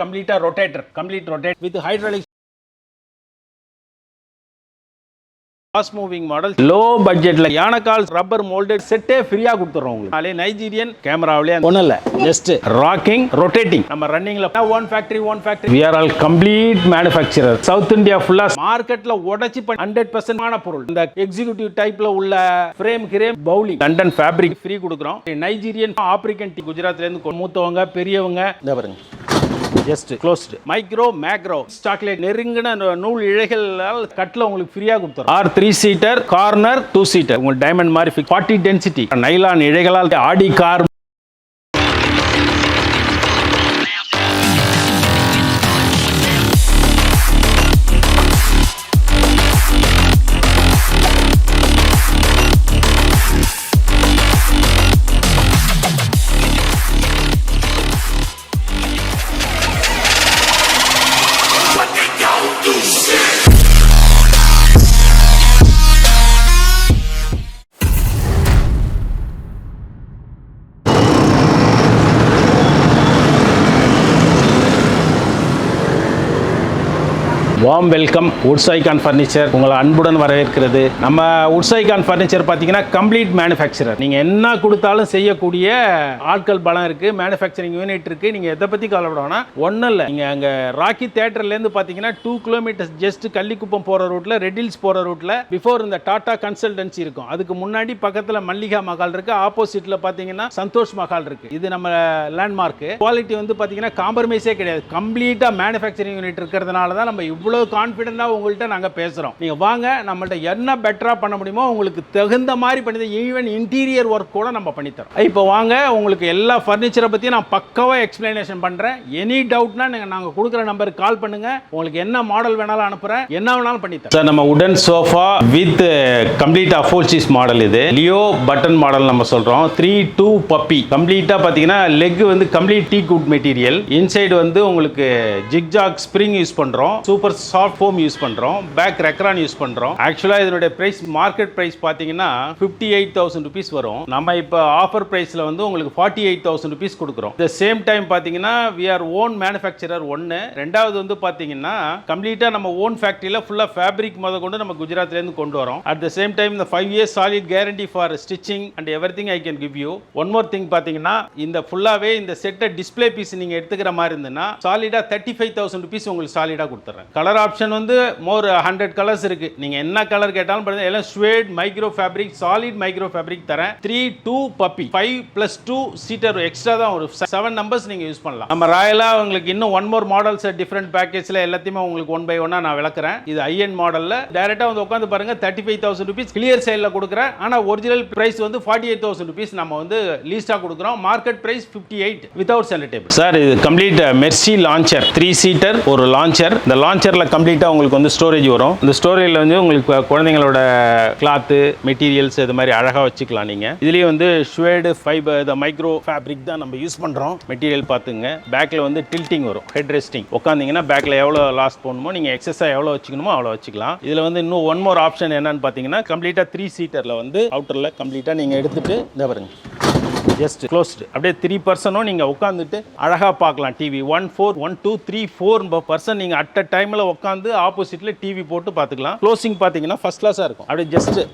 complete rotator, complete rotate with hydraulic fast moving model, low budget la Yanakaal rubber molded set free ah கொடுத்துறோம் உங்களுக்கு. நாளே Nigerian கேமராவிலே ஒண்ணு இல்ல, just rocking, rotating. நம்ம ரன்னிங்ல one factory. We are all complete manufacturer. South India full மார்க்கெட்ல உடைச்சி 100% ஆன பொருள். இந்த எக்ஸிகியூட்டிவ் டைப்ல உள்ள ஃப்ரேம் கிரேம் பவுலிங் லண்டன் ஃபேப்ரிக் ஃப்ரீ கொடுக்குறோம். நைஜீரியன் ஆப்பிரிக்கன் டீ குஜராத்ல இருந்து மூத்தவங்க பெரியவங்க இந்த பாருங்க ஜஸ்ட் க்ளோஸ்ட் மைக்ரோ மேக்ரோ ஸ்டாக்லேட் நெருங்கின நூல் இழைகளால் கட்டில் உங்களுக்கு ஃப்ரீயா கொடுத்துரும். ஆர் 3 சீட்டர் கார்னர் 2 சீட்டர் உங்களுக்கு டைமண்ட் மாதிரி 40 டென்சிட்டி நைலான் இழைகளால் ஆடி கார் வார்ம் வெல்கம் உட்ஸைகான் ஃபர்னிச்சர் உங்களை அன்புடன் வரவேற்கிறது. நம்ம உட்ஸைகான் ஃபர்னிச்சர் பார்த்தீங்கன்னா கம்ப்ளீட் மேனுஃபேக்சரர். நீங்கள் என்ன கொடுத்தாலும் செய்யக்கூடிய ஆட்கள் பலம் இருக்குது, மேனுஃபேக்சரிங் யூனிட் இருக்குது. நீங்கள் எதை பற்றி கவலைப்படணும்னா ஒன்றும் இல்லை, நீங்கள் அங்கே ராக்கி தேட்டர்லேருந்து பார்த்தீங்கன்னா 2 கிலோமீட்டர்ஸ் ஜஸ்ட் கள்ளிக்குப்பம் போகிற ரூட்டில் ரெட்டில்ஸ் போகிற ரூட்டில் பிஃபோர் இந்த டாடா கன்சல்டன்சி இருக்கும். அதுக்கு முன்னாடி பக்கத்தில் மல்லிகா மகால் இருக்குது, ஆப்போசிட்டில் பார்த்தீங்கன்னா சந்தோஷ் மகால் இருக்குது. இது நம்ம லேண்ட்மார்க்கு. குவாலிட்டி வந்து பார்த்தீங்கன்னா காம்ப்ரமைஸே கிடையாது. கம்ப்ளீட்டாக மேனுஃபேக்சரிங் யூனிட் இருக்கிறதுனால தான் நம்ம இவ்வளோ கான்ஃபிடென்ட்டா உங்கள்கிட்ட நாங்க பேசுறோம். நீங்க வாங்க, நம்மள்ட்ட என்ன பெட்டரா பண்ண முடியுமோ உங்களுக்கு தகுந்த மாதிரி பண்ணி, ஈவன் இன்டீரியர் ஒர்க் கூட நம்ம பண்ணி தரோம். இப்போ வாங்க, உங்களுக்கு எல்லா ஃபர்னிச்சரை பத்தி நான் பக்கவா எக்ஸ்பிளனேஷன் பண்றேன். எனி டவுட்னா நாங்க கொடுக்குற நம்பருக்கு கால் பண்ணுங்க. உங்களுக்கு என்ன மாடல் வேணாலும் அனுப்புறேன், என்ன வேணாலும் பண்ணி தரேன். சார் நம்ம உடன் சோஃபா வித் கம்ப்ளீட் அஃபோல்சிஸ் மாடல். இது லியோ பட்டன் மாடல் நம்ம சொல்றோம். 3-2 பப்பி கம்ப்ளீட்டா பாத்தீங்கன்னா லெக் வந்து complete tea good material. Inside வந்து உங்களுக்கு ஜிக்ஜாக் ஸ்ப்ரிங் யூஸ் பண்றோம். சூப்பர் சாஃப்ட் ஃபோம் யூஸ் பண்றோம். பேக் ரெக்ரான் யூஸ் பண்றோம். ஆக்சுவலா இதனுடைய பிரைஸ் மார்க்கெட் பிரைஸ் பாத்தீங்கன்னா 58,000 rupees வரும். நம்ம இப்போ ஆஃபர் பிரைஸ்ல வந்து உங்களுக்கு 48,000 rupees கொடுக்குறோம். தி சேம் டைம் பாத்தீங்கன்னா we are own manufacturer ஒன்னு. ரெண்டாவது வந்து பாத்தீங்கன்னா கம்ப்ளீட்டா நம்ம ஓன் ஃபேக்டரியில ஃபுல்லா ஃபேப்ரிக் முத கொண்டு நம்ம குஜராத்ல இருந்து கொண்டு வரோம். அட் தி சேம் டைம் இந்த 5 years solid guarantee for stitching and everything I can give you. One more thing பாத்தீங்கன்னா இந்த ஃபுல்லாவே இந்த செட்டை டிஸ்ப்ளே பீஸ் நீங்க எடுத்துக்கிற மாதிரி இருந்ததுன்னா சாலிடா 35,000 rupees உங்களுக்கு சாலிடா கொடுத்துறேன். கலர் ஆப்ஷன் வந்து மோர் 100 கலர்ஸ் இருக்கு. நீங்க என்ன கலர் கேட்டாலும் பாருங்க, எல்லாம் suede micro fabric, solid micro fabric தரேன். 3-2 பப்பி 5+2 சீட்டர் எக்ஸ்ட்ரா தான் ஒரு 7 நம்பர்ஸ் நீங்க யூஸ் பண்ணலாம். நம்ம ராயலா உங்களுக்கு இன்னும் ஒன் மோர் மாடல்ஸ் டிஃபரெண்ட் பேக்கேஜ்ல எல்லாத்தையுமே உங்களுக்கு 1 by 1 நான் விளக்குறேன். இது ஐஎன் மாடல்ல டைரக்டா வந்து உட்கார்ந்து பாருங்க. 35,000 rupees கிளியர் சேல்ல கொடுக்குறேன். ஆனா ஒரிஜினல் பிரைஸ் வந்து 48,000 rupees நம்ம வந்து லீஸ்டா கொடுக்குறோம். Market price 58 without centre table. Sir இது கம்ப்ளீட் மெர்சி லான்ச்சர் 3 சீட்டர் ஒரு லான்ச்சர். இந்த லான்ச்சர்ல கம்ப்ளீட்டா உங்களுக்கு வந்து ஸ்டோரேஜ் வரும். இந்த ஸ்டோரேஜ்ல வந்து உங்களுக்கு குழந்தைங்களோட கிளாத் மெட்டீரியல்ஸ் இது மாதிரி அழகா வச்சுக்கலாம். நீங்க இதுலயே வந்து ஷ்வேட் ஃபைபர் இந்த மைக்ரோ ஃபேப்ரிக் தான் நம்ம யூஸ் பண்றோம். மெட்டீரியல் பாத்துங்க. பேக்ல வந்து டில்ட்டிங் வரும், ஹெட் ரெஸ்டிங். உட்கார்ந்தீங்கன்னா பேக்ல எவ்வளவு லாஸ் போடணுமோ நீங்க எக்ஸஸா எவ்வளவு வச்சுக்கணுமோ அவ்வளவு வச்சுக்கலாம். இதுல வந்து இன்னும் ஒன் மோர் ஆப்ஷன் என்னன்னு பாத்தீங்கன்னா கம்ப்ளீட்டா 3 சீட்டர்ல வந்து அவுட்டர்ல கம்ப்ளீட்டா நீங்க எடுத்துட்டு இந்த பாருங்க ஜஸ்ட் க்ளோஸ்டு அப்படியே 3 பர்சனும் நீங்கள் உட்காந்துட்டு அழகாக பார்க்கலாம். டிவி 1 4 1 2 3 4 பர்சன் நீங்கள் அட் அ டைமில் உட்காந்து ஆப்போசிட்டில் டிவி போட்டு பார்த்துக்கலாம். க்ளோசிங் பார்த்தீங்கன்னா ஃபர்ஸ்ட் கிளாஸாக இருக்கும். அப்படியே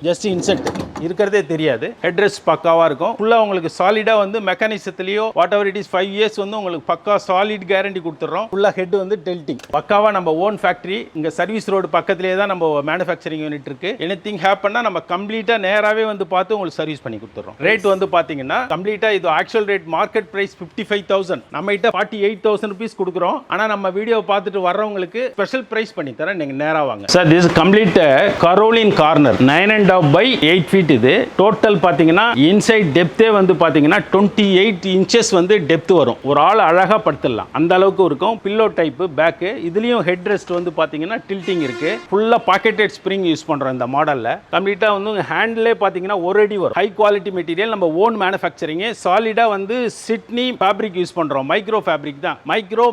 ஜஸ்ட் இன்சென்ட் இருக்கிறதே தெரியாது. ஹெட்ரெஸ்ட் பக்காவாக இருக்கும். ஃபுல்லாக உங்களுக்கு சாலிடாக வந்து மெக்கானிசத்துலேயோ whatever it is 5 years வந்து உங்களுக்கு பக்கா சாலிட் கேரண்டி கொடுத்துட்றோம். ஃபுல்லாக ஹெட் வந்து டெல்ட்டிங் பக்காவாக நம்ம ஓன் ஃபேக்ட்ரி. இங்கே சர்வீஸ் ரோடு பக்கத்துலேயே தான் நம்ம மேனுஃபேக்சரிங் யூனிட் இருக்கு. எனிதிங் ஹேப்பன்னா நம்ம கம்ப்ளீட்டாக நேராகவே வந்து பார்த்து உங்களுக்கு சர்வீஸ் பண்ணி கொடுத்துட்றோம். ரேட் வந்து பார்த்தீங்கன்னா இது ஆக்சுவல் ரேட் மார்க்கெட் பிரைஸ் 55,000. நம்ம கிட்ட 48,000 rupees கொடுக்குறோம். ஆனா நம்ம வீடியோ பார்த்துட்டு வர்றவங்களுக்கு ஸ்பெஷல் பிரைஸ் பண்ணி தரேன். நீங்க நேரா வாங்க. Sir this complete Caroline corner 9.5 by 8 feet. இது டோட்டல் பாத்தீங்கன்னா இன்சைட் டெப்தே வந்து பாத்தீங்கன்னா 28 inches வந்து டெப்த் வரும். ஒரு ஆள் அழகா படுத்துடலாம் அந்த அளவுக்கு இருக்கும். Pillow type back. இதுலயும் ஹெட் ரெஸ்ட் வந்து பாத்தீங்கன்னா டில்ட்டிங் இருக்கு. ஃபுல்லா பாக்கெட்டட் ஸ்ப்ரிங் யூஸ் பண்றோம் இந்த மாடல்ல. கம்ப்ளீட்டா வந்து ஹேண்ட்லே பாத்தீங்கன்னா ஒரு அடி வரும். ஹை குவாலிட்டி மெட்டீரியல் நம்ம ஓன் மேனுஃபேக்சரிங். சாலிடா வந்து சிட்னி ஃபேப்ரிக் யூஸ் பண்றோம். மைக்ரோ ஃபேப்ரிக் தான். மைக்ரோ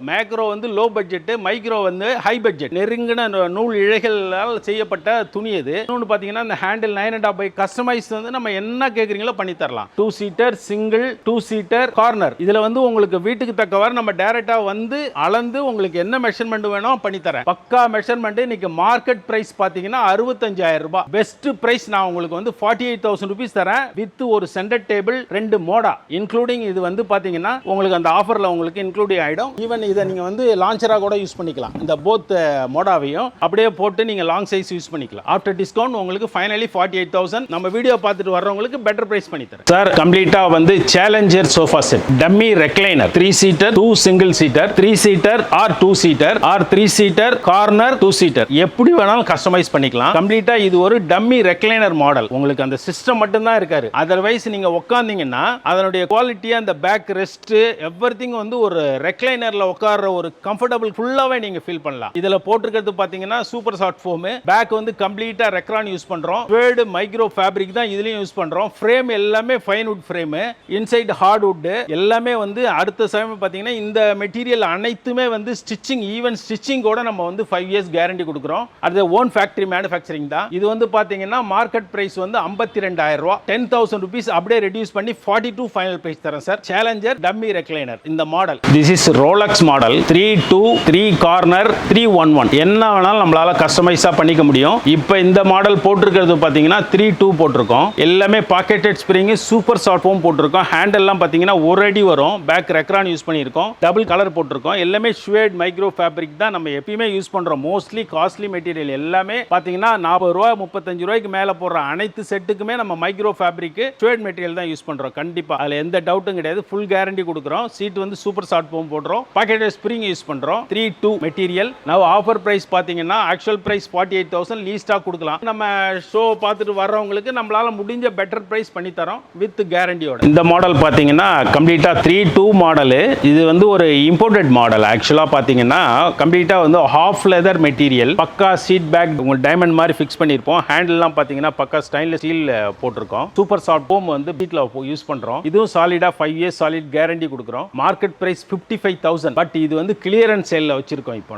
மேக்ரோ வந்து லோ பட்ஜெட், மைக்ரோ வந்து ஹை பட்ஜெட். நெருங்கின நூல் இழைகளால் செய்யப்பட்ட துணி. இது இன்னொன்று பாத்தீங்கன்னா இந்த ஹேண்டில் 9.5 ஆஃப் பை கஸ்டமைஸ் வந்து நம்ம என்ன கேக்குறீங்களோ பண்ணி தரலாம். 2 சீட்டர், சிங்கிள், 2 சீட்டர், கார்னர். இதுல வந்து உங்களுக்கு வீட்டுக்கு தக்கவாறு நம்ம டைரக்டா வந்து அளந்து உங்களுக்கு என்ன மெஷர்மெண்ட் வேணும் பண்ணி தரேன். பக்கா மெஷர்மெண்ட். இன்னைக்கு மார்க்கெட் பிரைஸ் பாத்தீங்கன்னா 65,000 ரூபாய். பெஸ்ட் பிரைஸ் நான் உங்களுக்கு வந்து 48,000 ரூபீஸ் தரேன் வித் ஒரு சென்டர் டேபிள் 2 மோடா இன்க்ளூடிங். இது வந்து பாத்தீங்கன்னா உங்களுக்கு அந்த ஆஃபர்ல உங்களுக்கு இன்க்ளூடிங் ஆயிடும். ஈவன் இதை நீங்க வந்து லான்ச்சரா கூட யூஸ் பண்ணிக்கலாம். இந்த போத் மோடாவையும் அப்படியே போட்டு நீங்க லாங் சைஸ் யூஸ் பண்ணிக்கலாம். ஆஃப்டர் டிஸ்கவுண்ட் உங்களுக்கு ஃபைனலி 48,000. நம்ம வீடியோ பார்த்துட்டு வர்றவங்களுக்கு பெட்டர் பிரைஸ் பண்ணி தரேன் சார். கம்ப்ளீட்டா வந்து challenger sofa set, dummy recliner, 3 seater, 2 single seater, 3 seater or 2 seater or 3 seater, corner 2 seater, எப்படி வேணாலும் கஸ்டமைஸ் பண்ணிக்கலாம். கம்ப்ளீட்டா இது ஒரு டம்மி ரெக்லைனர் மாடல். உங்களுக்கு அந்த சிஸ்டம் மட்டும் தான் இருக்காரு. அதர்வைஸ் நீங்க உட்கார்ந்தீங்கன்னா அதனுடைய குவாலிட்டி, அந்த பேக் ரெஸ்ட், எவ்ரிதிங் வந்து ஒரு ரெக்லைனர்ல உட்கார்ற ஒரு கம்ஃபர்டபிள் ஃபுல்லாவே நீங்க ஃபீல் பண்ணலாம். இதுல போட்டுக்கிறது பாத்தீங்கன்னா சூப்பர் சாஃப்ட் ஃபோம். பேக் வந்து கம்ப்ளீட்டா ரெக்ரான் யூஸ் பண்றோம். வேர்டு மைக்ரோ ஃபேப்ரிக் தான் இதுலயும் யூஸ் பண்றோம். ஃப்ரேம் எல்லாமே fine wood frame, inside hard wood எல்லாமே வந்து அடுத்த சமயம் பாத்தீங்கன்னா இந்த மெட்டீரியல் அனைத்துமே வந்து ஸ்டிச்சிங், ஈவன் ஸ்டிச்சிங் கூட நம்ம வந்து 5 இயர்ஸ் கேரண்டி கொடுக்குறோம். அது ஓன் ஃபேக்டரி மேனுஃபேக்சரிங் தான். இது வந்து பாத்தீங்கன்னா மார்க்கெட் பிரைஸ் வந்து 52,000 ரூபாய். 10,000 ரூபீஸ் அப்படியே ரெடியூஸ் பண்ணி 42 ஃபைனல் பிரைஸ் தரேன் சார். சேலஞ்சர் டம்மி ரெக்லைனர் இந்த model. This is Rolex model 3-2, 3 corner, 3-1-1. என்ன வேணாலும் நம்மளால கஸ்டமைஸா பண்ணிக்க முடியும். இப்போ இந்த மாடல் போட்டிருக்கிறது பாத்தீங்கன்னா 3-2 போட்டிருக்கோம். எல்லாமே pocketed spring, super soft foam போட்டிருக்கோம். ஹேண்டில் எல்லாம் பாத்தீங்கன்னா 1 அடி வரும். பேக் ரெக்ரான் யூஸ் பண்ணியிருக்கோம். டபுள் கலர் போட்டிருக்கோம். எல்லாமே ஷுவேட் மைக்ரோ ஃபேப்ரிக் தான் நம்ம எப்பயுமே யூஸ் பண்றோம். மோஸ்ட்லி காஸ்ட்லி மெட்டீரியல் எல்லாமே பாத்தீங்கன்னா 40 ரூபாய் 35 ரூபாய்க்கு மேல போடுற அனைத்து செட்டுக்குமே நம்ம மைக்ரோ ஃபேப்ரிக் ஷுவேட் மெட்டீரியல் தான் யூஸ் பண்றோம். கண்டிப்பா அதுல எந்த டவுட்டும் கிடையாது. ஃபுல் கேரண்டி கொடுக்குறோம். சீட் வந்து சூப்பர் சாஃப்ட் ஃபோம் போடுறோம். பாக்கெட்டட் ஸ்ப்ரிங் யூஸ் பண்றோம். 3-2 மெட்டீரியல். நவ ஆஃபர் பிரைஸ் பாத்தீங்கன்னா ஆக்சுவல் பிரைஸ் 48,000 லீஸ்டா கொடுக்கலாம். நம்ம ஷோ பார்த்துட்டு வர்றவங்களுக்கு நம்மளால முடிஞ்ச பெட்டர் பிரைஸ் பண்ணி தரோம் வித் கேரண்டியோட. இந்த மாடல் பாத்தீங்கன்னா கம்ப்ளீட்டா 3-2 மாடல். இது வந்து ஒரு இம்போர்ட்டட் மாடல். ஆக்சுவலா பாத்தீங்கன்னா கம்ப்ளீட்டா வந்து ஹாஃப் லெதர் மெட்டீரியல், பக்கா சீட் பேக் உங்களுக்கு டைமண்ட் மாதிரி ஃபிக்ஸ் பண்ணிருப்போம். ஹேண்டில்லாம் பாத்தீங்கன்னா பக்கா ஸ்டைன்லெஸ் ஸ்டீல் போட்டிருக்கோம். சூப்பர் சாஃப்ட் ஃபோம் வந்து வீட்ல யூஸ் பண்றோம். இதுவும் சாலிடா 5 இயர்ஸ் சாலிட் கேரண்டி கொடுக்குறோம். Market price 55,000. பட் இது வந்து கிளியரன்ஸ் சேல்ல வச்சிருக்கோம். இப்போ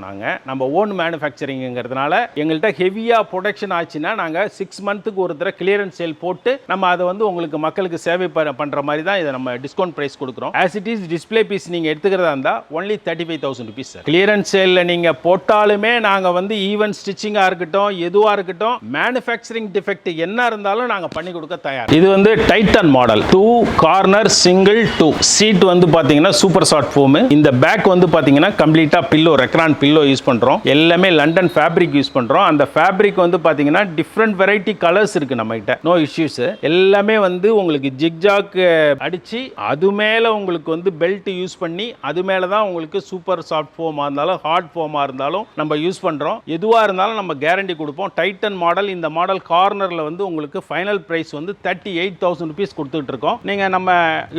நம்ம ஓன் மேனுஃபேக்சரிங்கிறதுனால எங்கள்கிட்ட ஹெவியா ப்ரொடக்ஷன் ஆச்சுன்னா நாங்க 6 மந்த்துக்கு ஒரு தடவை கிளியரன்ஸ் சேல் போட்டு நம்ம அதை வந்து உங்களுக்கு மக்களுக்கு சேவை பண்ற மாதிரி தான் இதை நம்ம டிஸ்கவுண்ட் பிரைஸ் கொடுக்குறோம். As it is display piece நீங்க எடுத்துக்கிறதா இருந்தா ஒன்லி 35,000 rupees. கிளியரன்ஸ் சேல்ல நீங்க போட்டாலுமே நாங்க வந்து ஈவன் ஸ்டிச்சிங்கா இருக்கட்டும், எதுவா இருக்கட்டும், மேனுஃபேக்சரிங் டிஃபெக்ட் என்ன இருந்தாலும் நாங்க பண்ணி கொடுக்க தயார். இது வந்து Titan model 2 corner single 2 seat வந்து பாத்தீங்கன்னா சூப்பர் சாஃப்ட் ஃபோம். இந்த பேக் வந்து பாத்தீங்கன்னா கம்ப்ளீட்டா பில்லோ, ரெக்ரான் பில்லோ யூஸ் பண்றோம். எல்லாமே லண்டன் ஃபேப்ரிக் யூஸ் பண்றோம். அந்த ஃபேப்ரிக் வந்து பாத்தீங்கன்னா டிஃபரண்ட் வெரைட்டி கலர்ஸ் இருக்கு நம்ம கிட்ட. No issues. எல்லாமே வந்து உங்களுக்கு ஜிக்ஜாக் அடிச்சு அது மேல உங்களுக்கு வந்து பெல்ட் யூஸ் பண்ணி அது மேல தான் உங்களுக்கு சூப்பர் சாஃப்ட் ஃபோமா இருந்தாலும் ஹார்ட் ஃபோமா இருந்தாலும் நம்ம யூஸ் பண்றோம். எதுவா இருந்தாலும் நம்ம கேரண்டி கொடுப்போம். Titan model. இந்த மாடல் கார்னர்ல வந்து உங்களுக்கு ஃபைனல் பிரைஸ் வந்து 38,000 rupees கொடுத்துட்டு இருக்கோம். நீங்க நம்ம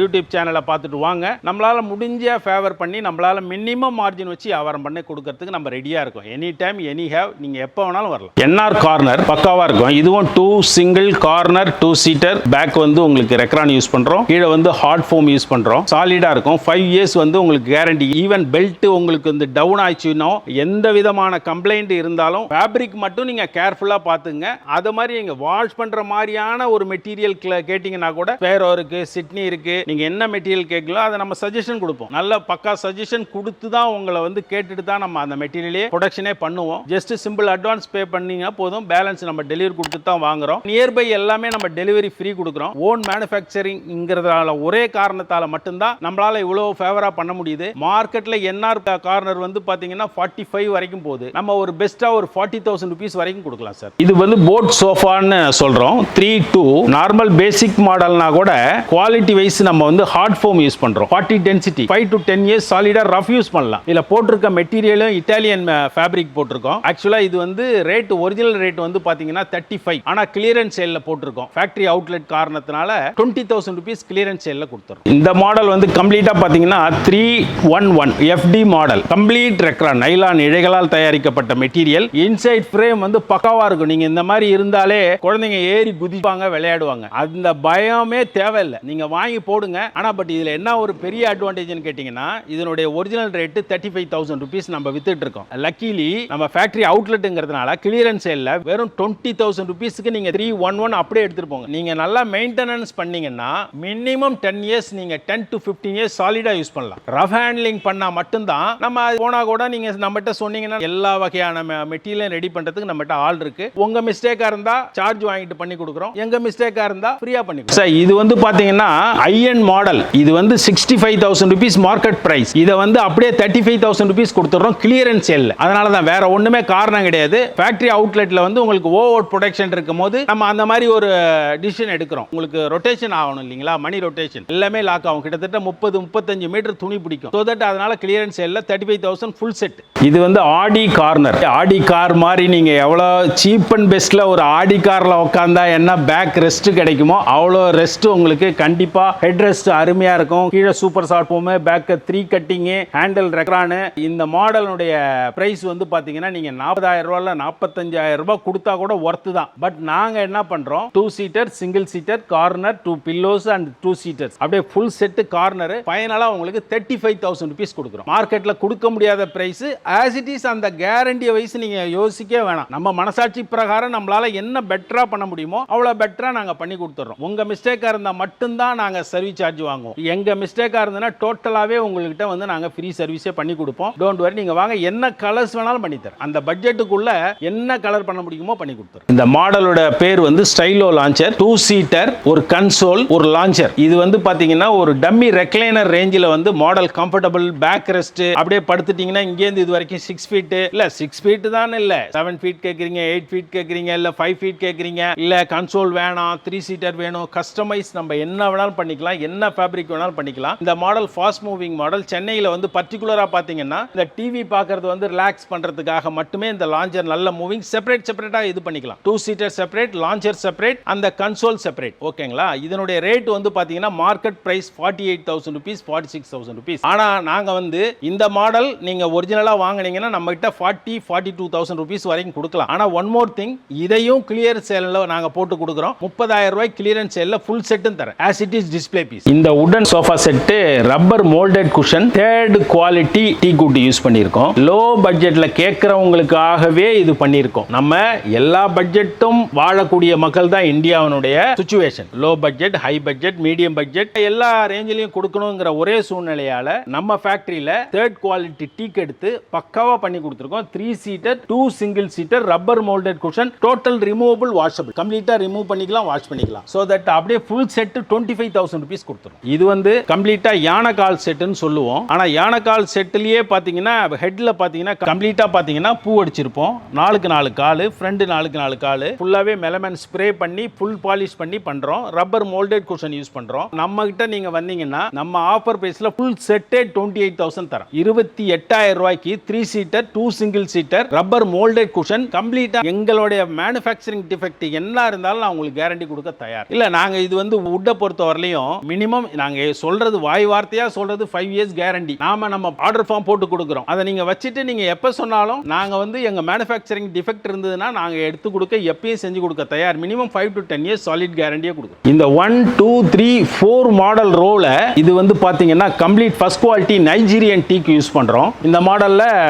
யூடியூப் சேனலை பார்த்துட்டு வாங்க. நம்மளால முடிஞ்ச ஃபேவர் பண்ணி நம்மளால மினிமம் மார்ஜின் வச்சு வியாபாரம் பண்ணி கொடுக்கறதுக்கு நம்ம ரெடியா இருக்கோம். Any time any have. நீங்க எப்போ வேணாலும் வரலாம். என்ஆர் கார்னர் பக்காவா இருக்கும். இதுவும் 2 சிங்கிள் கார்னர் 2 சீட்டர். பேக் வந்து உங்களுக்கு ரெக்ரான் யூஸ் பண்றோம். கீழே வந்து ஹார்ட் ஃபோம் யூஸ் பண்றோம். சாலிடா இருக்கும். 5 இயர்ஸ் வந்து உங்களுக்கு கேரண்டி. ஈவன் பெல்ட் உங்களுக்கு வந்து டவுன் ஆயிடுச்சுன்னா எந்த விதமான கம்ப்ளைண்ட் இருந்தாலும் ஃபேப்ரிக் மட்டும் நீங்க கேர்ஃபுல்லா பாத்துங்க. அது மாதிரி நீங்க வாஷ் பண்ற மாதிரியான ஒரு மெட்டீரியல் கேட்டீங்கன்னா கூட ஃபேரோ இருக்கு, சிட்னி இருக்கு. நீங்க என்ன மெட்டீரியல் கேட்கலாம் அதை நம்ம சஜஷன் கொடுப்போம். நல்ல பக்கா சஜஷன் கொடுத்து தான் உங்களை வந்து கேட்டுட்டு தான் நம்ம அந்த மெட்டீரியலே ப்ரொடக்ஷனே பண்ணுவோம். ஜஸ்ட் சிம்பிள் அட்வான்ஸ் பே பண்ணீங்கன்னா போதும். பேலன்ஸ் நம்ம டெலிவரி கொடுத்து தான் வாங்குறோம். நியர்பை எல்லாமே நம்ம டெலிவரி ஃப்ரீ கொடுக்குறோம். ஓன் மேனுஃபேக்சரிங்கிறதால ஒரே காரணத்தால மட்டும்தான் நம்மளால இவ்வளவு ஃபேவரா பண்ண முடியுது. மார்க்கெட்ல என்ஆர் கார்னர் வந்து பாத்தீங்கன்னா 45 வரைக்கும் போகுது. நம்ம ஒரு பெஸ்டா ஒரு 40,000 rupees வரைக்கும் கொடுக்கலாம் சார். இது வந்து போட் சோஃபான்னு சொல்றோம். 3-2 நார்மல் பேசிக் மாடல்னா கூட குவாலிட்டி வைஸ் நம்ம வந்து ஹார்ட் ஃபோம் யூஸ் பண்றோம். 40 டென்சிட்டி 5 to 10 years சாலிடா ரஃப் யூஸ் பண்ணலாம். இதுல போட்டிருக்க மெட்டீரியலும் இட்டாலியன் ஃபேப்ரிக் போட்டிருக்கோம். ஆக்சுவலா இது வந்து ரேட் ஒரிஜினல் ரேட் வந்து பாத்தீங்கன்னா 35. ஆனா கிளியரன்ஸ் சேல்ல போட்டிருக்கோம். ஃபேக்டரி அவுட்லெட் காரணத்தினால 20,000 rupees கிளியரன்ஸ் சேல்ல கொடுத்துறோம். இந்த மாடல் வந்து கம்ப்ளீட்டா பாத்தீங்கன்னா 3-1-1 FD model. Complete Recron nylon இழைகளால் தயாரிக்கப்பட்ட மெட்டீரியல். இன்சைட் ஃப்ரேம் வந்து பக்காவா இருக்கும். நீங்க இந்த மாதிரி இருந்தாலே குழந்தைங்க ஏறி குதிப்பாங்க, விளையாடுவாங்க. அந்த பயமே தேவையில்லை. நீங்க வாங்கி போடுங்க. ஆனா பட் இதுல என்ன ஒரு பெரிய அட்வான்டேஜ்னு கேட்டீங்கன்னா இதனுடைய ஒரிஜினல் ரேட் 35,000 rupees நம்ம வித்துட்டு இருக்கோம். லக்கிலி நம்ம ஃபேக்டரி அவுட்லெட்ங்கிறதுனால கிளியரன்ஸ் சேல்ல வெறும் 20,000 rupeesக்கு நீங்க 311 அப்படியே எடுத்துட்டு போங்க. நீங்க நல்லா மெயின்டெனன்ஸ் பண்ணீங்கன்னா மினிமம் 10 இயர்ஸ், நீங்க 10 to 15 இயர்ஸ் சாலிடா யூஸ் பண்ணலாம். ரஃப் ஹேண்ட்லிங் பண்ணா மட்டும்தான் நம்ம போனா கூட நீங்க நம்மகிட்ட சொன்னீங்கன்னா எல்லா வகையான மெட்டீரியல் ரெடி பண்றதுக்கு நம்மகிட்ட ஆள் இருக்கு. உங்க மிஸ்டேக்கா இருந்தா சார்ஜ் வாங்கிட்டு பண்ணி கொடுக்குறோம், எங்க மிஸ்டேக்கா இருந்தா ஃப்ரீயா பண்ணி கொடுக்குறோம். சார் இது வந்து பாத்தீங்கன்னா ஐஎன் மாடல், இது வந்து 65,000 rupees மார்க்கெட் பிரைஸ். இதை வந்து அப்படியே 35,000 rupees கொடுத்துறோம் கிளியரன்ஸ் சேல்ல. அதனால தான், வேற ஒண்ணுமே காரணம் கிடையாது. ஃபேக்டரி அவுட்லெட்ல வந்து உங்களுக்கு ஓவர் ப்ரொடக்ஷன் இருக்கும்போது நம்ம அந்த மாதிரி ஒரு டிசிஷன் எடுக்கிறோம். உங்களுக்கு ரொட்டேஷன் ஆகணும் இல்லைங்களா, மணி ரொட்டேஷன் எல்லாமே லாக் ஆகும். கிட்டத்தட்ட 30-35 மீட்டர் துணி பிடிக்கும். ஸோ தட் அதனால கிளியரன்ஸ் சேல்ல 35,000 ஃபுல் செட். இது வந்து ஆடி கார்னர். ஆடி கார் மாதிரி நீங்க எவ்வளவு சீப் அண்ட் பெஸ்ட்ல ஒரு ஆடி கார்ல உட்கார்ந்தா என்ன பேக் ரெஸ்ட் கிடைக்குமோ அவ்வளோ ரெஸ்ட் உங்களுக்கு கண்டிப்பா. ஹெட் ரெஸ்ட் அருமையா இருக்கும். கீழே சூப்பர் ஷார்ட் போமே, பேக் 3 கட்டிங், ஹேண்டில் ரெக்ரானு. இந்த மாடலுடைய பிரைஸ் வந்து பாத்தீங்கன்னா நீங்க 40,000 ரூபாய்ல 45,000 ரூபாய் கொடுத்தா கூட ஒர்த்து தான். பட் நாங்க என்ன பண்றோம், 2 seater, single seater, corner, 2 pillows and 2 seaters, அப்படியே ஃபுல் செட் கார்னர் ஃபைனலா உங்களுக்கு 35,000 rupees கொடுக்குறோம். மார்க்கெட்ல கொடுக்க முடியாத பிரைஸ். ஆஸ் இட் இஸ் அந்த கேரண்டி வைஸ் நீங்க யோசிக்கவே வேணாம். நம்ம மனசாட்சி பிரகாரம் நம்மளால என்ன பெட்டரா பண்ண முடியுமோ அவ்வளவு பெட்டரா நாங்க பண்ணி கொடுத்துறோம். உங்க மிஸ்டேக்கா இருந்தா மட்டும்தான் நாங்க சர்வீஸ் சார்ஜ் வாங்குவோம். எங்க மிஸ்டேக்கா இருந்ததுன்னா டோட்டலாவே உங்ககிட்ட வந்து நாங்க ஃப்ரீ சர்வீஸே பண்ணி கொடுப்போம். டோன்ட் வரி, நீங்க வாங்க, என்ன கலர்ஸ் வேணாலும் பண்ணி தரேன். அந்த பட்ஜெட்டுக்குள்ள என்ன கலர் பண்ண முடியுமோ பண்ணி கொடுத்துறோம். இந்த மாடலோட பேர் வந்து ஸ்டைலோ லான்ச்சர். 2 சீட்டர், ஒரு கன்சோல், ஒரு லான்ச்சர். இது வந்து பாத்தீங்கன்னா ஒரு டம்மி ரெக்லைனர் ரேஞ்சில் வந்து மாடல் கம்ஃபர்டபுள், பேக் ரெஸ்ட், அப்படியே படுத்துட்டீங்கன்னா இங்கேருந்து இது வரைக்கும் 6 ஃபீட் இல்ல 6 ஃபீட் தான் இல்ல 7 ஃபீட் கேக்குறீங்க, 8 ஃபீட் கேக்குறீங்க, இல்ல 5 ஃபீட் கேக்குறீங்க, இல்ல கன்சோல் வேணாம் 3 சீட்டர் வேணும், கஸ்டமைஸ் நம்ம என்ன வேணாலும் பண்ணிக்கலாம், என்ன ஃபேப்ரிக் வேணாலும் பண்ணிக்கலாம். இந்த மாடல் ஃபாஸ்ட் மூவிங் மாடல். சென்னையில வந்து பர்టిక్యులரா பாத்தீங்கன்னா இந்த டிவி பார்க்கிறது வந்து ரிலாக்ஸ் பண்றதுக்காக மட்டுமே இந்த லான்ச்சர் நல்ல மூவிங். செப்பரேட்டா இது பண்ணிக்கலாம். 2 சீட்டர் செப்பரேட், லான்ச்சர் செப்பரேட், அந்த கன்சோல் செப்பரேட். ஓகேங்களா? இதனுடைய ரேட் வந்து பாத்தீங்கன்னா மார்க்கெட் பிரைஸ் 48,000 rupees, 46,000 rupees. ஆனா நாங்க வந்து இந்த மாடல் நீங்க ஒரிஜினலா வாங்குனீங்கன்னா நம்ம கிட்ட 42,000 rupees வரைக்கும் கொடுக்கலாம். ஆனா ஒன் மோர் திங், இதையும் கிளியர் சேல்ல நாங்க போட்டு கொடுக்குறோம். 30,000 ரூபாய் கிளியரன்ஸ் சேல்ல ஃபுல் செட்டும் தரேன். As it is display piece. இந்த wooden sofa set rubber moulded cushion, 3rd quality teakwood use பண்ணியிருக்கோம். லோ பட்ஜெட்ல கேட்கறவங்களுக்காகவே இது பண்ணியிருக்கோம். நம்ம எல்லா பட்ஜெட்டும் வாழக்கூடிய மக்கள் தான் இந்தியாவினுடைய situation. Low budget, high budget, medium budget எல்லா ரேஞ்சிலையும் கொடுக்கணுங்கிற ஒரே சூழ்நிலையால நம்ம ஃபேக்டரியில 3rd குவாலிட்டி டீக் எடுத்து பக்காவா பண்ணி கொடுத்துருக்கோம். 3 seater, 2 single seater, rubber moulded cushion, total removable, washable, கம்ப்ளீட்டா ரிமூவ் பண்ணிக்கலாம், வாஷ் பண்ணிக்கலாம். சோ தட் அப்படியே ஃபுல் செட் 25,000 rupees கொடுத்துரும். இது வந்து கம்ப்ளீட்டா யானைக்கால் செட்னு சொல்லுவோம். ஆனா யானைக்கால் செட்லயே பாத்தீங்கன்னா ஹெட்ல பாத்தீங்கன்னா கம்ப்ளீட்டா பாத்தீங்கன்னா பூ அடிச்சிருப்போம். 4 கால், ஃப்ரண்ட் 4 கால், ஃபுல்லாவே மெலமன் ஸ்ப்ரே பண்ணி ஃபுல் பாலிஷ் பண்ணி பண்றோம். ரப்பர் மோல்டட் குஷன் யூஸ் பண்றோம். நம்ம கிட்ட நீங்க வந்தீங்கன்னா நம்ம ஆஃபர் பிரைஸ்ல ஃபுல் செட்டே 28,000 தரோம். 28,000 ரூபாய்க்கு 3 seater, 2 single seater, rubber moulded cushion கம்ப்ளீட்டா. எங்களுடைய மேனுஃபேக்சரிங் டிஃபெக்ட் என்ன இருந்தாலும் நான் உங்களுக்கு கேரண்டி கொடுக்க தயார். இல்ல நாங்க இது வந்து வுட்டை பொறுத்த வரலையும் மினிமம் நாங்க சொல்றது வாய் வார்த்தையா சொல்றது 5 இயர்ஸ் கேரண்டி. நம்ம ஆர்டர் ஃபார்ம் போட்டு கொடுக்குறோம். அதை நீங்க வச்சுட்டு நீங்க எப்ப சொன்னாலும் நாங்க வந்து எங்க மேனுஃபேக்சரிங் டிஃபெக்ட் இருந்ததுன்னா நாங்க எடுத்து கொடுக்க எப்பயும் செஞ்சு கொடுக்க தயார். மினிமம் 5 to 10 இயர்ஸ் சாலிட் கேரண்டியா கொடுக்குறோம். இந்த 1, 2, 3, 4 மாடல் ரோல இது வந்து பாத்தீங்கன்னா complete first quality Nigerian teak use பண்றோம். இந்த மாடல்ல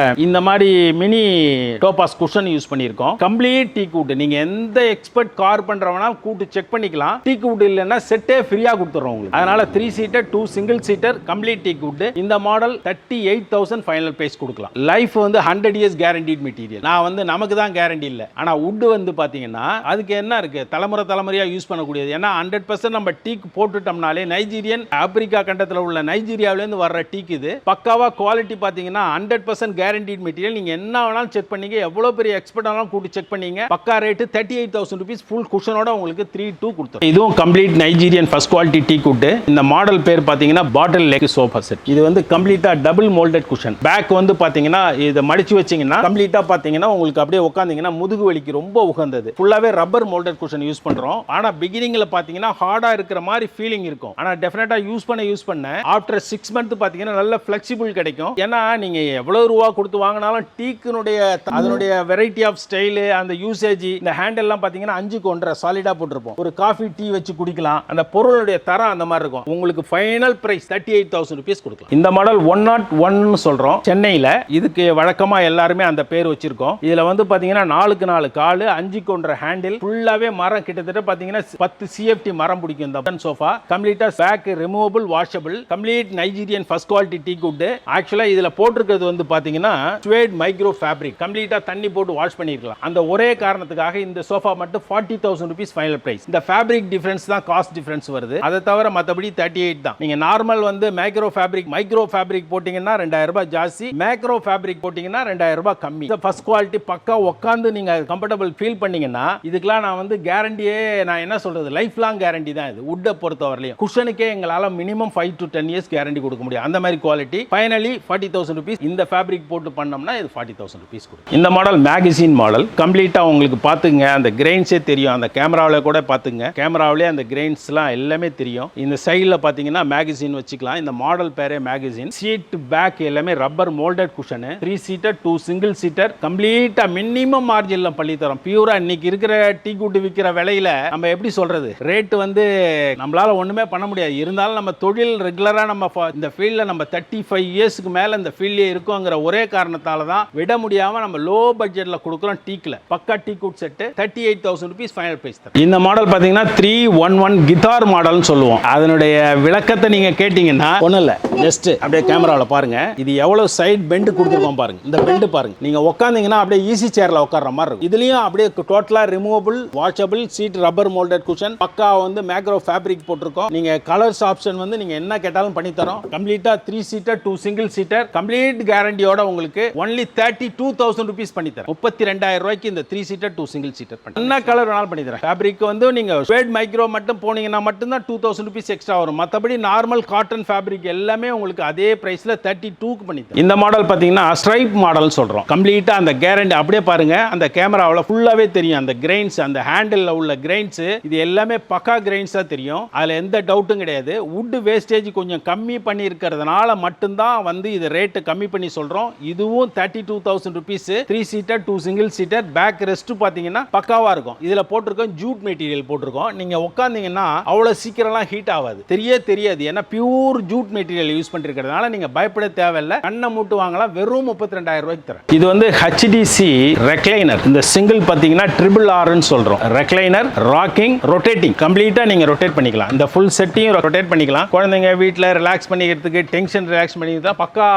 இந்த மாதிரி மினி டோபாஸ் குஷன் யூஸ் பண்ணியிருக்கோம். Complete teak wood. நீங்க எந்த எக்ஸ்பர்ட் கார் பண்றவனா கூட்டு செக் பண்ணிக்கலாம். டீக் வுட் இல்லைன்னா செட்டே ஃப்ரீயா கொடுத்துறோம் உங்களுக்கு. அதனால 3 seater, 2 single seater, complete teak would. இந்த மாடல் 38,000 ஃபைனல் பிரைஸ் கொடுக்கலாம். லைஃப் வந்து 100 இயர்ஸ் கேரண்டீட் மெட்டீரியல். நான் வந்து நமக்கு தான் கேரண்டி இல்ல. ஆனா வுட் வந்து பாத்தீங்கன்னா அதுக்கு என்ன இருக்கு, தலைமுறையா யூஸ் பண்ணக்கூடியது. ஏன்னா 100% நம்ம டீக் போட்டுட்டோம்னாலே நைஜீரியன், ஆப்பிரிக்கா கண்டத்துல உள்ள நைஜீரியாவில இருந்து வர்ற டீக் இது பக்காவா குவாலிட்டி பாத்தீங்கன்னா 100% கேரண்டீட் மெட்டீரியல். நீங்க என்ன வேணாலும் செக் பண்ணீங்க, எவ்வளவு பெரிய எக்ஸ்பர்ட் ஆனாலும் கூட்டி செக் பண்ணீங்க. பக்கா ரேட் 38,000 rupees ஃபுல் குஷனோட உங்களுக்கு 3-2 கொடுத்தோம். இதுவும் complete Nigerian first quality teak would. இந்த மாடல் பேர் பாத்தீங்கன்னா பாட்டில் லெக் சோஃபா செட். இது வந்து கம்ப்ளீட்டா டபுள் மோல்டட் குஷன். பேக் வந்து பாத்தீங்கன்னா இத மடிச்சு வச்சீங்கன்னா கம்ப்ளீட்டா பாத்தீங்கன்னா உங்களுக்கு அப்படியே உட்கார்ந்தீங்கன்னா முதுகு வலிக்கு ரொம்ப உகந்தது. ஃபுல்லாவே ரப்பர் மோல்டட் குஷன் யூஸ் பண்றோம். ஆனா பிகினிங்ல பாத்தீங்கன்னா ஹார்டா இருக்கிற மாதிரி ஃபீலிங் இருக்கும். ஆனா டெஃபினட்டா யூஸ் பண்ண ஆஃப்டர் 6 months பாத்தீங்கன்னா நல்ல ஃபிளெக்சிபிள் கிடைக்கும். ஏன்னா நீங்க எவ்வளவு ரூபா கொடுத்து வாங்கினாலும் டீக்குனுடைய அதனுடைய வெரைட்டி ஆஃப் ஸ்டைல், அந்த யூசேஜ், இந்த ஹேண்டில் எல்லாம் பாத்தீங்கன்னா 5க்கு 1.5 சாலிடா போட்டுருப்போம். ஒரு காஃபி டீ வச்சு குடிக்கலாம். அந்த பொருளுடைய தரம் அந்த மாதிரி இருக்கும். உங்களுக்கு ஃபைனல் பிரைஸ் 38,000 rupees கொடுக்கலாம். இந்த மாடல் 101 சொல்றோம் சென்னையில. இதுக்கு வழக்கமா எல்லாருமே அந்த பேர் வச்சிருக்கோம். இதுல வந்து பாத்தீங்கன்னா 4 கால், 5க்கு 1.5 ஹேண்டில், ஃபுல்லாவே மரம் கிட்டத்தட்ட பாத்தீங்கன்னா 10 CFT மரம் பிடிக்கும் இந்த உடன் சோஃபா. கம்ப்ளீட்டா back removable washable complete Nigerian first quality teak wood. Actually இதுல போட்டிருக்கிறது வந்து பாத்தீங்கன்னா ஸ்வேட் மைக்ரோ ஃபேப்ரிக். கம்ப்ளீட்டா தண்ணி போட்டு வாஷ் பண்ணிருக்கலாம். அந்த ஒரே காரணத்துக்காக இந்த சோஃபா மட்டும் 40,000 rupees ஃபைனல் பிரைஸ். இந்த ஃபேப்ரிக் டிஃபரன்ஸ் தான் காஸ்ட் டிஃபரன்ஸ் வருது. அதை தவிர மற்றபடி 38 தான். நீங்க நார்மல் வந்து மைக்ரோ ஃபேப்ரிக் போட்டீங்கன்னா 2000 ரூபாய் ஜாஸ்தி, மேக்ரோ ஃபேப்ரிக் போட்டீங்கன்னா 2000 ரூபாய் கம்மி. இந்த ஃபர்ஸ்ட் குவாலிட்டி பக்கா உட்காந்து நீங்க கம்ஃபர்டபிள் ஃபீல் பண்ணீங்கன்னா இதுக்கெல்லாம் நான் வந்து கேரண்டியே நான் என்ன சொல்றது லைஃப் லாங் கேரண்டி தான். இது வுட்டை பொறுத்தவரையிலும் குஷனுக்கே எங்களால மினிமம் 5 to 10 years கேரண்டி கொடுக்க முடியும். அந்த மாதிரி குவாலிட்டி. ஃபைனலி 40,000 rupees இந்த ஃபேப்ரிக் போட்டு பண்ணோம்னா இது 40,000 rupees கொடுக்கும். இந்த மாடல் மேகசின் மாடல். கம்ப்ளீட்டா உங்களுக்கு பாத்துங்க அந்த கிரெயின்ஸே தெரியும். அந்த கேமராவில் கூட பாத்துங்க, கேமராவிலே அந்த கிரெயின்ஸ்லாம் எல்லாமே தெரியும். இந்த சைடில் பார்த்தீங்கன்னா மேகசின் வச்சுக்கலாம். இந்த மாடல் பேரே மேகசின். சீட் பேக் எல்லாமே rubber moulded cushion. 3 seater 2 single seater கம்ப்ளீட்டா மினிமம் மார்ஜினில் பண்ணி தரோம். பியூரா இன்னைக்கு இருக்கிற டீ குட் விற்கிற விலையில நம்ம எப்படி சொல்றது, ரேட் வந்து நம்மளால ஒண்ணுமே பண்ண முடியாது. இருந்தாலும் நம்ம தொழில் ரெகுலரா நம்ம இந்த ஃபீல்ட்ல நம்ம 35 இயர்ஸ்க்கு மேல இந்த ஃபீல்ட்லயே இருக்கோங்கிற ஒரே காரணத்தால தான் விட முடியாம நம்ம லோ பட்ஜெட்ல கொடுக்குறோம். டீக்ல பக்கா டீ குட் செட் 38,000 rupees ஃபைனல் பிரைஸ். இந்த மாடல் பாத்தீங்கன்னா 311 கிட்டார் மாடல்னு சொல்லுவோம். அதனுடைய விளக்கத்தை நீங்க கேட்டீங்கன்னா ஒண்ணும் இல்ல, ஜஸ்ட் அப்படியே கேமராவில் பாருங்க. இது எவ்வளவு சைடு பெண்ட் கொடுத்துருக்கோம் பாருங்க. இந்த பெண்ட் பாருங்க. நீங்க உட்காந்தீங்கன்னா அப்படியே ஈஸி சேர்ல உட்கார்ற மாதிரி இருக்கும். இதுலயும் அப்படியே டோட்டலா removable washable seat rubber moulded cushion. பக்கா வந்து மேக்ரோ ஃபேப்ரிக் போட்டிருக்கோம். நீங்க கலர்ஸ் ஆப்ஷன் வந்து நீங்க என்ன கேட்டாலும் பண்ணி தரோம். கம்ப்ளீட்டா 3 seater 2 single seater கம்ப்ளீட் கேரண்டியோட உங்களுக்கு ஒன்லி 32,000 rupees பண்ணி தரேன். 32,000 ரூபாய்க்கு இந்த 3 seater 2 single seater பண்ணி என்ன கலர் வேணாலும் பண்ணி தரேன். ஃபேப்ரிக் வந்து நீங்க ஸ்வேட் மைக்ரோ மட்டும் போனீங்கன்னா மட்டும்தான் 2,000 rupees எக்ஸ்ட்ரா வரும். மற்றபடி நார்மல் காட்டன் ஃபேப்ரிக் எல்லாமே உங்களுக்கு அதே பிரைஸ்ல 32க்கு பண்ணி தரேன். இந்த மாடல் பாத்தீங்கன்னா ஸ்ட்ரைப் மாடல் சொல்றோம். கம்ப்ளீட்டா அந்த கேரண்டி அப்படியே பாருங்க. அந்த கேமராவில் ஃபுல்லாவே தெரியும். அந்த கிரெயின்ஸ் அந்த ஹேண்டில் உள்ள கிரெயின்ஸ் இது எல்லாமே பக்கா கிரெயின்ஸா தெரியும். அதுல எந்த டவுட்டும் கிடையாது. வுட் வேஸ்டேஜ் கொஞ்சம் கம்மி பண்ணி இருக்கிறதுனால மட்டும்தான் வந்து இது ரேட் கம்மி பண்ணி சொல்றோம். இதுவும் 32,000 rupees 3 seater 2 single seater. Back rest பாத்தீங்கன்னா பக்காவா இருக்கும். இதுல போட்டிருக்கோம் ஜூட் மெட்டீரியல் போட்டிருக்கோம். நீங்க உட்கார்ந்தீங்கன்னா அவ்வளவு சீக்கிரம்லாம் ஹீட் ஆகாது. தெரியாது. ஏன்னா பியூர் ஜூட் மெட்டீரியல் யூஸ் பண்ணிருக்கிறதுனால நீங்க பயப்பட தேவையில்லை. கண்ணை மூட்டு வாங்கலாம். வெறும் 32,000 ரூபாய்க்கு தரேன். இது வந்து HDC ரெக்லைனர். இந்த சிங்கிள் பாத்தீங்கன்னா ட்ரிபிள் ஆர்னு சொல்றோம். ரெக்லைனர் ராக்கிங் ரொட்டேட்டிங் கம்ப்ளீட்டா நீங்க ரொட்டேட் பண்ணிக்கலாம். இந்த ஃபுல் செட்டையும் ரொட்டேட் பண்ணிக்கலாம். குழந்தைங்க வீட்டில் ரிலாக்ஸ் பண்ணிக்கிறதுக்கு டென்ஷன் ரிலாக்ஸ் பண்ணிக்கிறதா பக்கா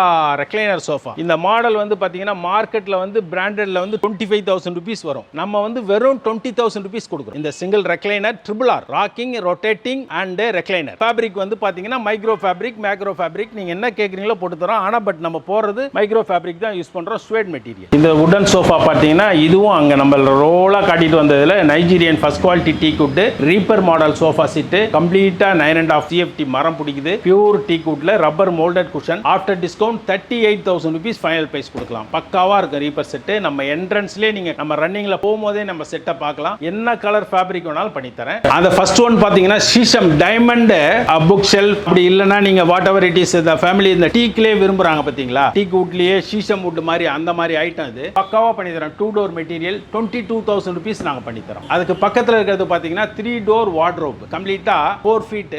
ரெக்லைனர் சோஃபா. இந்த மாடல் வந்து பாத்தீங்கன்னா மார்க்கெட்ல வந்து பிராண்டட்ல வந்து 25,000 rupees வரும். நம்ம வந்து வெறும் 20,000 rupees கொடுக்குறோம். இந்த single recliner triple R rocking rotating and recliner. Fabric வந்து பாத்தீங்கன்னா மைக்ரோ ஃபேப்ரிக் மேக்ரோ ஃபேப்ரிக் நீங்க என்ன கேக்குறீங்களோ போட்டு தரோம். ஆனா பட் நம்ம போறது மைக்ரோ ஃபேப்ரிக் தான் யூஸ் பண்றோம். Suede material. இந்த வுடன் சோஃபா பாத்தீங்கன்னா இதுவும் அங்க நம்ம ரோலா காட்டிட்டு வந்ததுல Nigerian first quality teak wood reaper model sofa set கம்ப்ளீட்டா 9.5 CFT மரம் பிடிக்குது. பியூர் டீக் வுட்ல rubber moulded cushion. After discount 38,000 rupees final price கொடுக்கலாம். பக்காவா இருக்கு ரீப்பர் செட். நம்ம என்ட்ரன்ஸ்லயே நீங்க நம்ம ரன்னிங்ல போகும்போதே நம்ம செட்டை பார்க்கலாம். என்ன கலர் ஃபேப்ரிக் வேணாலும் பண்ணி தரேன். அந்த ஃபர்ஸ்ட் ஒன் பாத்தீங்கன்னா சீசம் டைமண்ட் புக் ஷெல்ஃப். அப்படி இல்லனா நீங்க வாட் எவர் இட் இஸ் இந்த ஃபேமிலி இந்த டீக்லே விரும்புறாங்க பாத்தீங்களா, டீக் வுட்லயே சீசம் வுட் மாதிரி அந்த மாதிரி ஐட்டம் இது பக்காவா பண்ணி தரேன். 2 door மெட்டீரியல் 22,000 rupees நாங்க பண்ணி தரோம். அதுக்கு பக்கத்துல இருக்கிறது பாத்தீங்கன்னா 3 door வார்ட்ரோப் கம்ப்ளீட்டா 4 feet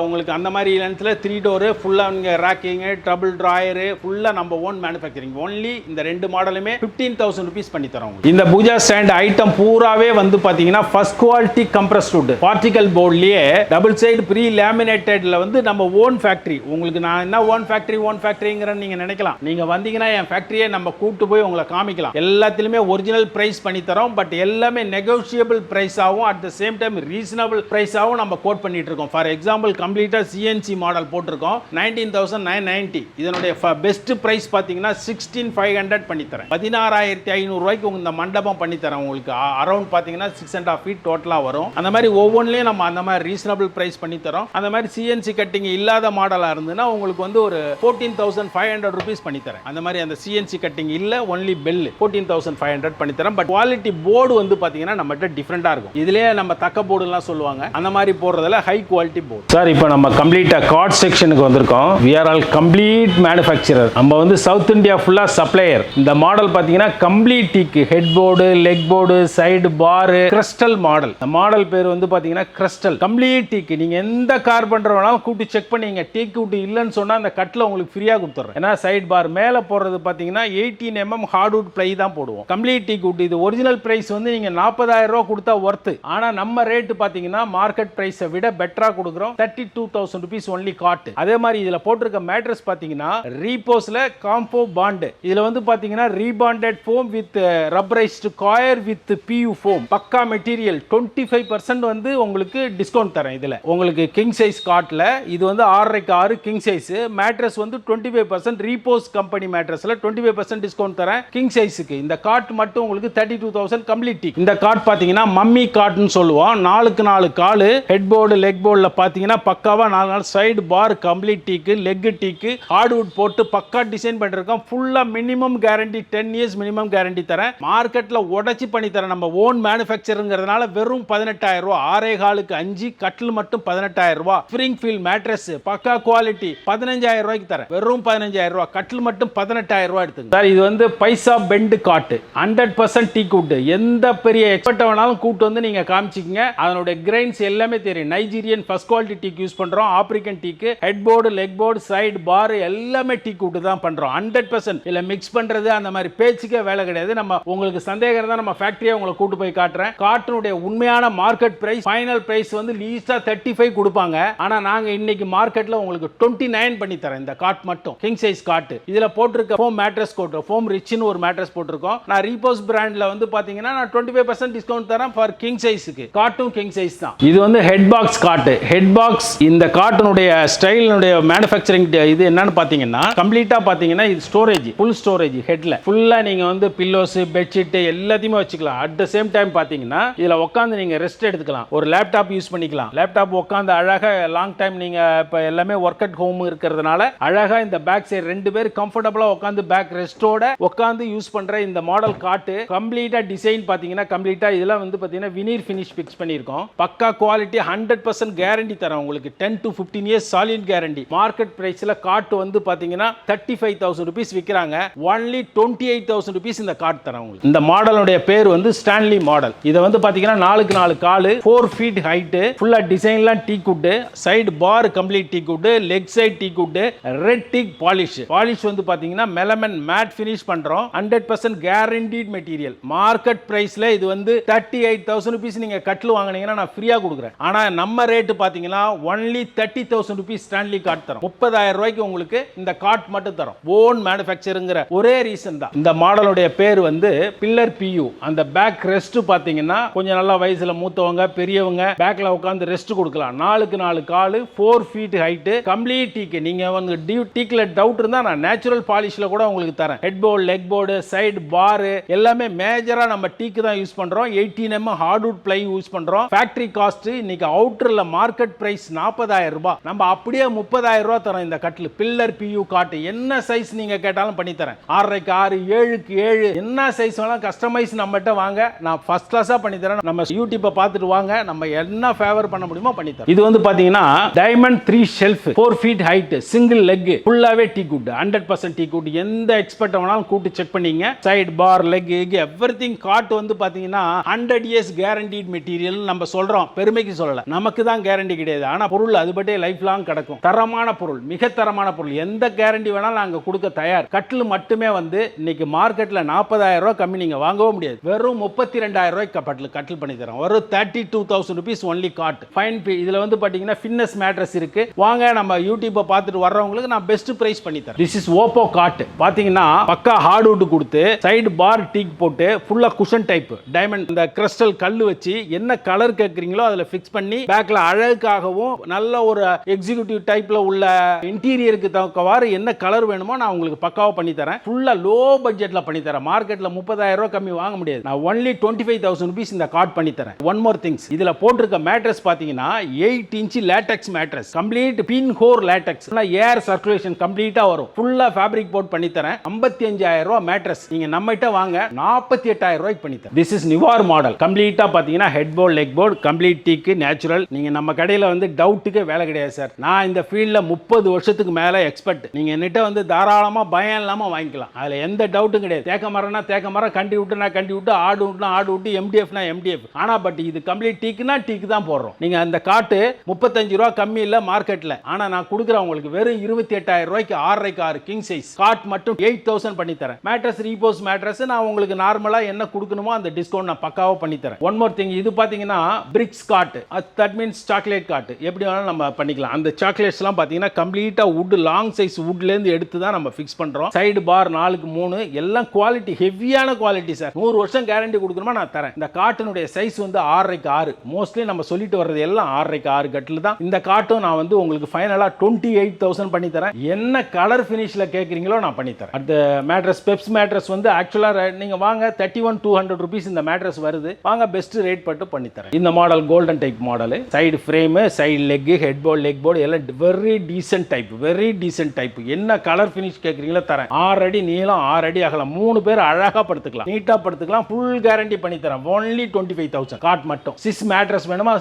உங்களுக்கு அந்த மாதிரி லென்த்ல 3 door ஃபுல்லா நீங்க ராக்கிங் டபுள் டிராயர் ஃபுல்லா நம்ம ஓன் மேனுஃபேக்சரிங். ஒன்லி இந்த ரெண்டு மாடலுமே 15,000 rupees பண்ணி தரோம். இந்த பூஜா ஸ்டாண்ட் ஐட்டம் பூராவே வந்து பாத்தீங்கன்னா first quality compressed wood particle போர்ட்லயே டபுள் சைடு ப்ரீ லேமினேட்டட்ல வந்து நம்ம ஓன் ஃபேக்டரி. உங்களுக்கு நான் என்ன ஓன் ஃபேக்டரிங்கிற நீங்க நினைக்கலாம். நீங்க வந்தீங்கன்னா என் ஃபேக்டரியை நம்ம கூட்டு போய் உங்களை காமிக்கலாம். எல்லாத்திலுமே ஒரிஜினல் பிரைஸ் பண்ணி தரோம். பட் எல்லாமே நெகோஷியபிள் பிரைஸ் ஆகும். At the same time reasonable price ஆகும் நம்ம கோட் பண்ணிட்டு இருக்கோம். ஃபார் எக்ஸாம்பிள் கம்ப்ளீட்டா CNC மாடல் போட்டிருக்கோம் 19,990. இதனுடைய பெஸ்ட் பிரைஸ் பாத்தீங்கன்னா 16,500 பண்ணி தரேன். 16,500 ரூபாய்க்கு இந்த மண்டபம் பண்ணி தரேன். உங்களுக்கு அரௌண்ட் பாத்தீங்கன்னா 6.5 feet டோட்டலா வரும். அந்த மாதிரி ஒவ்வொன்றிலையும் நம்ம அந்த மாதிரி ரீசனபிள் பிரைஸ் பண்ணி தரோம். அந்த மாதிரி CNC கட்டிங் இல்லாத மாடலா இருந்துன்னா உங்களுக்கு வந்து ஒரு 14,500 rupees பண்ணி தரேன். அந்த மாதிரி அந்த CNC கட்டிங் இல்ல ஒன்லி பெல் 14,500 பண்ணி தரேன். பட் குவாலிட்டி போர்டு வந்து பாத்தீங்கன்னா நம்மகிட்ட டிஃபரெண்டா இருக்கும். இதுலயே நம்ம தக்க போர்டு எல்லாம் சொல்லுவாங்க. அந்த மாதிரி போடுறதுல ஹை குவாலிட்டி போர்டு. சார் இப்போ நம்ம கம்ப்ளீட்டா கார்ட் செக்ஷனுக்கு வந்திருக்கோம். we are all complete manufacturer. நம்ம வந்து சவுத் இந்தியா ஃபுல்லா சப்ளையர். இந்த மாடல் பாத்தீங்கன்னா complete teak head board leg board side bar crystal model. இந்த மாடல் பேர் வந்து பாத்தீங்கன்னா கிறிஸ்டல் கம்ப்ளீட் டீக். நீங்க எந்த கார்பெண்டர் வேணாலும் கூட்டி செக் பண்ணீங்க டீக் வுட் இல்லன்னு சொன்னா அந்த கட்ல உங்களுக்கு ஃப்ரீயா கொடுத்துறேன். ஏன்னா சைடு பார் மேல போடுறது பாத்தீங்கன்னா 18 mm ஹார்ட்வுட் பிளை தான் போடுவோம். Complete teak wood. இது ஒரிஜினல் பிரைஸ் வந்து நீங்க 40 40,000 ரூபாய் கொடுத்தா ஒர்த். ஆனா நம்ம ரேட் பாத்தீங்கன்னா மார்க்கெட் பிரைஸை விட பெட்டரா கொடுக்குறோம். 32,000 rupees ஒன்லி காட். அதே மாதிரி இதுல போட்டிருக்க மேட்ரஸ் பாத்தீங்கன்னா ரீபோஸ்ல காம்போ பாண்ட். இதுல வந்து பாத்தீங்கன்னா rebonded foam with rubberised coir with PU foam. பக்கா மெட்டீரியல். 25% வந்து உங்களுக்கு டிஸ்கவுண்ட் தரேன். இதுல உங்களுக்கு கிங் சைஸ் காட்ல இது வந்து 6.5 கிங் சைஸ் மேட்ரஸ் வந்து 25% ரீபோஸ் கம்பெனி மேட்ரஸ்ல 25% டிஸ்கவுண்ட் தரேன் கிங் சைஸ்க்கு. இந்த காட் மட்டும் உங்களுக்கு 32,000 கம்ப்ளீட். இந்த காட் பாத்தீங்கன்னா மம்மி காட்னு சொல்லுவோம். 4 கால் ஹெட் போர்டு லெக் போர்டுல பாத்தீங்கன்னா பக்காவா 4 சைடு பார் கம்ப்ளீட் டீக்கு லெக் டீக்கு ஹார்ட்வுட் போட்டு பக்கா டிசைன் பண்ணிருக்கோம். ஃபுல்லா minimum guarantee 10 years minimum guarantee தரேன். மார்க்கெட்ல உடைச்சு பண்ணி தரேன். நம்ம ஓன் மேனுஃபேக்சருங்கிறதுனால வெறும் 18,000 ரூபாய். 6.5 5 கட்டில் மட்டும் 18,000 ரூபாய். ஸ்ப்ரிங் ஃபீல் மேட்ரஸ் பக்கா குவாலிட்டி 15,000 ரூபாய்க்கு தரேன். வெறும் 15,000 ரூபாய். கட்டில் மட்டும் 18,000 ரூபாய் எடுத்துங்க சார். இது வந்து பைசா பெண்ட் காட் 100% டீக் வுட். எந்த பெரிய எக்ஸ்பர்ட் வேணாலும் கூட்டு வந்து நீங்க காமிச்சிக்கங்க. அதனுடைய கிரைன்ஸ் எல்லாமே தெரியும். Nigerian first quality teak use பண்றோம். African teak head board leg board side bar எல்லாமே டீக் வுட் தான் பண்றோம். 100% இல்ல மிக்ஸ் பண்றது அந்த மாதிரி பேச்சுக்கே வேலை கிடையாது. நம்ம உங்களுக்கு சந்தேகம் இருந்தா நம்ம ஃபேக்டரியை உங்களை கூட்டு போய் காட்டுறேன். காட்டினுடைய உண்மையான மார்க்கெட் பிரைஸ் ஃபைனல் பிரைஸ் வந்து லீஸ்டா 35 கொடுப்பாங்க. ஆனா நாங்க இன்னைக்கு மார்க்கெட்ல உங்களுக்கு 29 பண்ணி தரேன். இந்த காட் மட்டும் கிங் சைஸ் காட். இதுல போட்டிருக்க ஃபோம் மேட்ரஸ் கோட் ஃபோம் ரிச்னு ஒரு மேட்ரஸ் போட்டிருக்கோம். நான் ரீபோஸ் பிராண்ட்ல வந்து பாத்தீங்கன்னா நான் 25% டிஸ்கவுண்ட் தரேன் ஃபார் கிங் சைஸ்க்கு. காட்டும் கிங் சைஸ் தான். இது வந்து head box cot. Head box இந்த காட்டினுடைய ஸ்டைலினுடைய மேனுஃபேக்சரிங் இது என்னன்னு பாத்தீங்கன்னா கம்ப்ளீட்டா பாத்தீங்கன்னா இது ஸ்டோரேஜ் ஃபுல் ஸ்டோரேஜ். ஹெட்ல ஃபுல்லா நீங்க வந்து பில்லோஸ் பெட்ஷீட் எல்லாத்தையுமே வச்சுக்கலாம். அட் த சேம் டைம் பாத்தீங்கன்னா இதுல உட்காந்து நீங்க ரெஸ்ட் எடுத்துக்கலாம். ஒரு லேப்டாப் யூஸ் பண்ணிக்கலாம். லேப்டாப் உட்காந்து அழகா லாங் டைம் நீங்க இப்ப எல்லாமே ஒர்க் அட் ஹோம் இருக்கிறதுனால அழகா இந்த பேக் சைடு 2 பேர் கம்ஃபர்டபுளா உட்காந்து பேக் ரெஸ்டோட உட்காந்து யூஸ் பண்ற இந்த மாடல் காட்டு கம்ப்ளீட்டா டிசைன் பாத்தீங்கன்னா கம்ப்ளீட்டா இதெல்லாம் வந்து பாத்தீங்கன்னா வினீர் ஃபினிஷ் பிக்ஸ் பண்ணியிருக்கோம். பக்கா குவாலிட்டி 100% கேரண்டி தரேன் உங்களுக்கு. 10 to 15 years solid guarantee. Market பிரைஸ்ல காட்டு வந்து பாத்தீங்கன்னா 35,000 rupees விக்கிறாங்க. ஒன்லி 28,000 rupees இந்த காட் தரேன் உங்களுக்கு. இந்த மாடலுடைய பேர் வந்து ஸ்டான்லி மாடல். இத வந்து பாத்தீங்கன்னா 4 கால் 4 feet ஹைட் ஃபுல்லா டிசைன்லாம் teak wood side bar complete teak wood leg side teak wood red teak polish. Polish வந்து பாத்தீங்கன்னா மெலமன் மேட் ஃபினிஷ் பண்றோம். 100% கேரண்டீட் மெட்டீரியல். மார்க்கெட் பிரைஸ்ல இது வந்து 38,000 rupees நீங்க கட்டில் வாங்குனீங்கன்னா நான் ஃப்ரீயா கொடுக்குறேன். ஆனா நம்ம ரேட் பாத்தீங்கன்னா ஒன்லி 30,000 rupees ஸ்டான்லி காட் தரோம். 30,000 ரூபாய்க்கு உங்களுக்கு இந்த காட் மட்டும் தரோம். ஓன் மேனுஃபேக்சருங்கிற ஒரே ரீசன் தான். இந்த மாடலுடைய பேர் வந்து பில்லர் PU. அந்த பேக் ரெஸ்ட் பாத்தீங்கன்னா கொஞ்சம் நல்லா வயசுல மூத்தவங்க பெரியவங்க பேக்ல உட்கார்ந்து ரெஸ்ட் கொடுக்கலாம். 4 கால் 4 feet ஹைட் கம்ப்ளீட் டீக். நீங்க வந்து டீக்ல டவுட் இருந்தா நான் நேச்சுரல் பாலிஷ்ல கூட உங்களுக்கு தரேன். Head board leg board side bar எல்லாமே மேஜரா நம்ம டீக் தான் யூஸ் பண்றோம். 18mm ஹார்ட்வுட் பிளை யூஸ் பண்றோம். ஃபேக்டரி காஸ்ட் இன்னைக்கு அவுட்டர்ல மார்க்கெட் பிரைஸ் 40,000 ரூபாய். நம்ம அப்படியே 30,000 ரூபாய் தரோம் இந்த கட்டில். பில்லர் PU காட்டு என்ன சைஸ் நீங்க கேட்டாலும் பண்ணி தரேன். 6.5 7க்கு 7 என்ன சைஸ் வேணாலும் கஸ்டமைஸ் நம்மகிட்ட வாங்க. நான் ஃபர்ஸ்ட் கிளாஸா பண்ணி தரேன். நம்ம யூடியூப்பை பார்த்துட்டு வாங்க. நம்ம என்ன ஃபேவர் பண்ண முடியுமோ பண்ணி தரேன். இது வந்து பாத்தீங்கன்னா diamond 3 shelf 4 feet height single leg ஃபுல்லாவே டீக் வுட் 100% டீக் வுட். எந்த எக்ஸ்பர்ட் வேணாலும் கூட்டி செக் பண்ணீங்க. Side bar leg everything cot வந்து பாத்தீங்கன்னா 100 years கேரண்டீட் மெட்டீரியல் நம்ம சொல்றோம். பெருமைக்கு சொல்லல. நமக்கு தான் கேரண்டி கிடையாது. ஆனா பொருள் அதுபட்டே லைஃப் லாங் கிடக்கும். தரமான பொருள் மிக தரமான பொருள். எந்த கேரண்டி வேணாலும் நாங்க கொடுக்க தயார். கட்டில் மட்டுமே வந்து இன்னைக்கு மார்க்கெட்ல 40,000 ரூபாய் கம்மி நீங்க வாங்கவே முடியாது. வெறும் 32,000 ரூபாய்க்கு கட்டில் பண்ணி தரோம். வெறும் 32,000 rupees ஒன்லி காட். ஃபைன். இதுல வந்து பாத்தீங்கன்னா ஃபிட்னஸ் மேட்ரஸ் இருக்கு. வாங்க நம்ம யூடியூப்பை பார்த்துட்டு வர்றவங்களுக்கு நான் பெஸ்ட் பிரைஸ் பண்ணி தரேன். This is Oppo cot. பாத்தீங்கன்னா பக்கா ஹார்ட்வுட் கொடுத்து சைடு பார் டீக் போட்டு ஃபுல்லா குஷன் டைப் டைமண்ட் இந்த கிறிஸ்டல் கல்லு வச்சு என்ன கலர் கேக்குறீங்களோ அதுல ஃபிக்ஸ் பண்ணி பேக்ல அழகாகவும் நல்ல ஒரு எக்ஸிகியூட்டிவ் டைப்ல உள்ள இன்டீரியருக்கு தக்கவாறு என்ன கலர் வேணுமோ நான் உங்களுக்கு பக்காவா பண்ணி தரேன். ஃபுல்லா லோ பட்ஜெட்ல பண்ணி தரேன். மார்க்கெட்ல 30,000 ரூபாய் கம்மி வாங்க முடியாது. நான் ஒன்லி 25,000 rupees இந்த காட் பண்ணி தரேன். One more things. இதுல போட்டிருக்க மேட்ரஸ் பாத்தீங்கன்னா 8 inch லேட்டெக்ஸ் மேட்ரஸ் கம்ப்ளீட் பின் ஹோர் லேட்டெக்ஸ் ஏர் சர்க்குலேஷன் கம்ப்ளீட்டா வரும். ஃபுல்லா ஃபேப்ரிக் போர்ட் பண்ணி தரேன். 55,000 ரூபாய் மேட்ரஸ். நீங்க நம்மகிட்ட வாங்க 48,000 ரூபாய்க்கு பண்ணி தரேன். திஸ் இஸ் நிவார் மாடல். கம்ப்ளீட்டா பாத்தீங்கன்னா head board leg board complete teak natural. நீங்க நம்ம கடையில வந்து டவுட்டுக்கு வேலை கிடையாது சார். நான் இந்த ஃபீல்ட்ல 30 வருஷத்துக்கு மேல எக்ஸ்பர்ட். நீங்க என்கிட்ட வந்து தாராளமா பயம் இல்லாம வாங்கிக்கலாம். அதுல எந்த டவுட்டும் கிடையாது. தேக்க மரம்னா தேக்க மரம், கண்டி விட்டுனா கண்டி விட்டு, ஆடு விட்டுனா ஆடு விட்டு, MDFனா MDF. ஆனா பட் இது கம்ப்ளீட் டீக்னா டீக் தான் போடுறோம். நீங்க அந்த காட்டு 35 ரூபாய் கம்மி இல்ல மார்க்கெட்ல. ஆனா நான் கொடுக்குறேன் உங்களுக்கு வெறும் 28,000 ரூபாய்க்கு 6.6 கிங் சைஸ் காட் மட்டும் 8,000 பண்ணி தரேன். மேட்ரஸ் ரீபோஸ் மேட்ரஸ் நான் உங்களுக்கு நார்மலா என்ன கொடுக்கணுமோ அந்த டிஸ்கவுண்ட் நான் பக்காவாக பண்ணி தரேன். ஒன் மோர் திங், இது பார்த்தீங்கன்னா bricks cot, that means chocolate cot, எப்படி வேணாலும் நம்ம பண்ணிக்கலாம். அந்த சாக்லேட்ஸ்லாம் பார்த்தீங்கன்னா கம்ப்ளீட்டாக வுட், லாங் சைஸ் வுட்லேருந்து எடுத்து தான் நம்ம ஃபிக்ஸ் பண்ணுறோம். சைடு பார் 4க்கு 3 எல்லாம் குவாலிட்டி, ஹெவியான குவாலிட்டி சார். 100 வருஷம் கேரண்டி கொடுக்கணுமா நான் தரேன். இந்த காட்டினுடைய சைஸ் வந்து 6.5க்கு 6, மோஸ்ட்லி நம்ம சொல்லிட்டு வர்றது எல்லாம் 6.5க்கு 6 கட்டில் தான். இந்த காட்டும் நான் வந்து உங்களுக்கு ஃபைனலாக 28,000 பண்ணி தரேன். என்ன கலர் ஃபினிஷில் கேட்குறீங்களோ நான் பண்ணி தரேன். அந்த மேட்ரஸ், பெப்ஸ் மேட்ரஸ் வந்து ஆக்சுவலாக நீங்கள் வாங்க 31,200 rupees இந்த மேட்ரஸ் வருது, வாங்க பெஸ்ட் ரேட் பட்டு பண்ணி தரேன். இந்த model golden type model, side frame, side leg, head board, leg board எல்லாம் very decent type, very decent type. என்ன கலர் ஃபினிஷ் கேட்குறீங்களோ தரேன். 6 அடி நீளம், 6 அடி அகலம், 3 பேர் அழகாக படுத்துக்கலாம், நீட்டாக படுத்துக்கலாம். ஃபுல் கேரண்டி பண்ணி தரேன். ஒன்லி 25,000 காட் மட்டும். சிஸ் மேட்ரஸ் வேணுமா,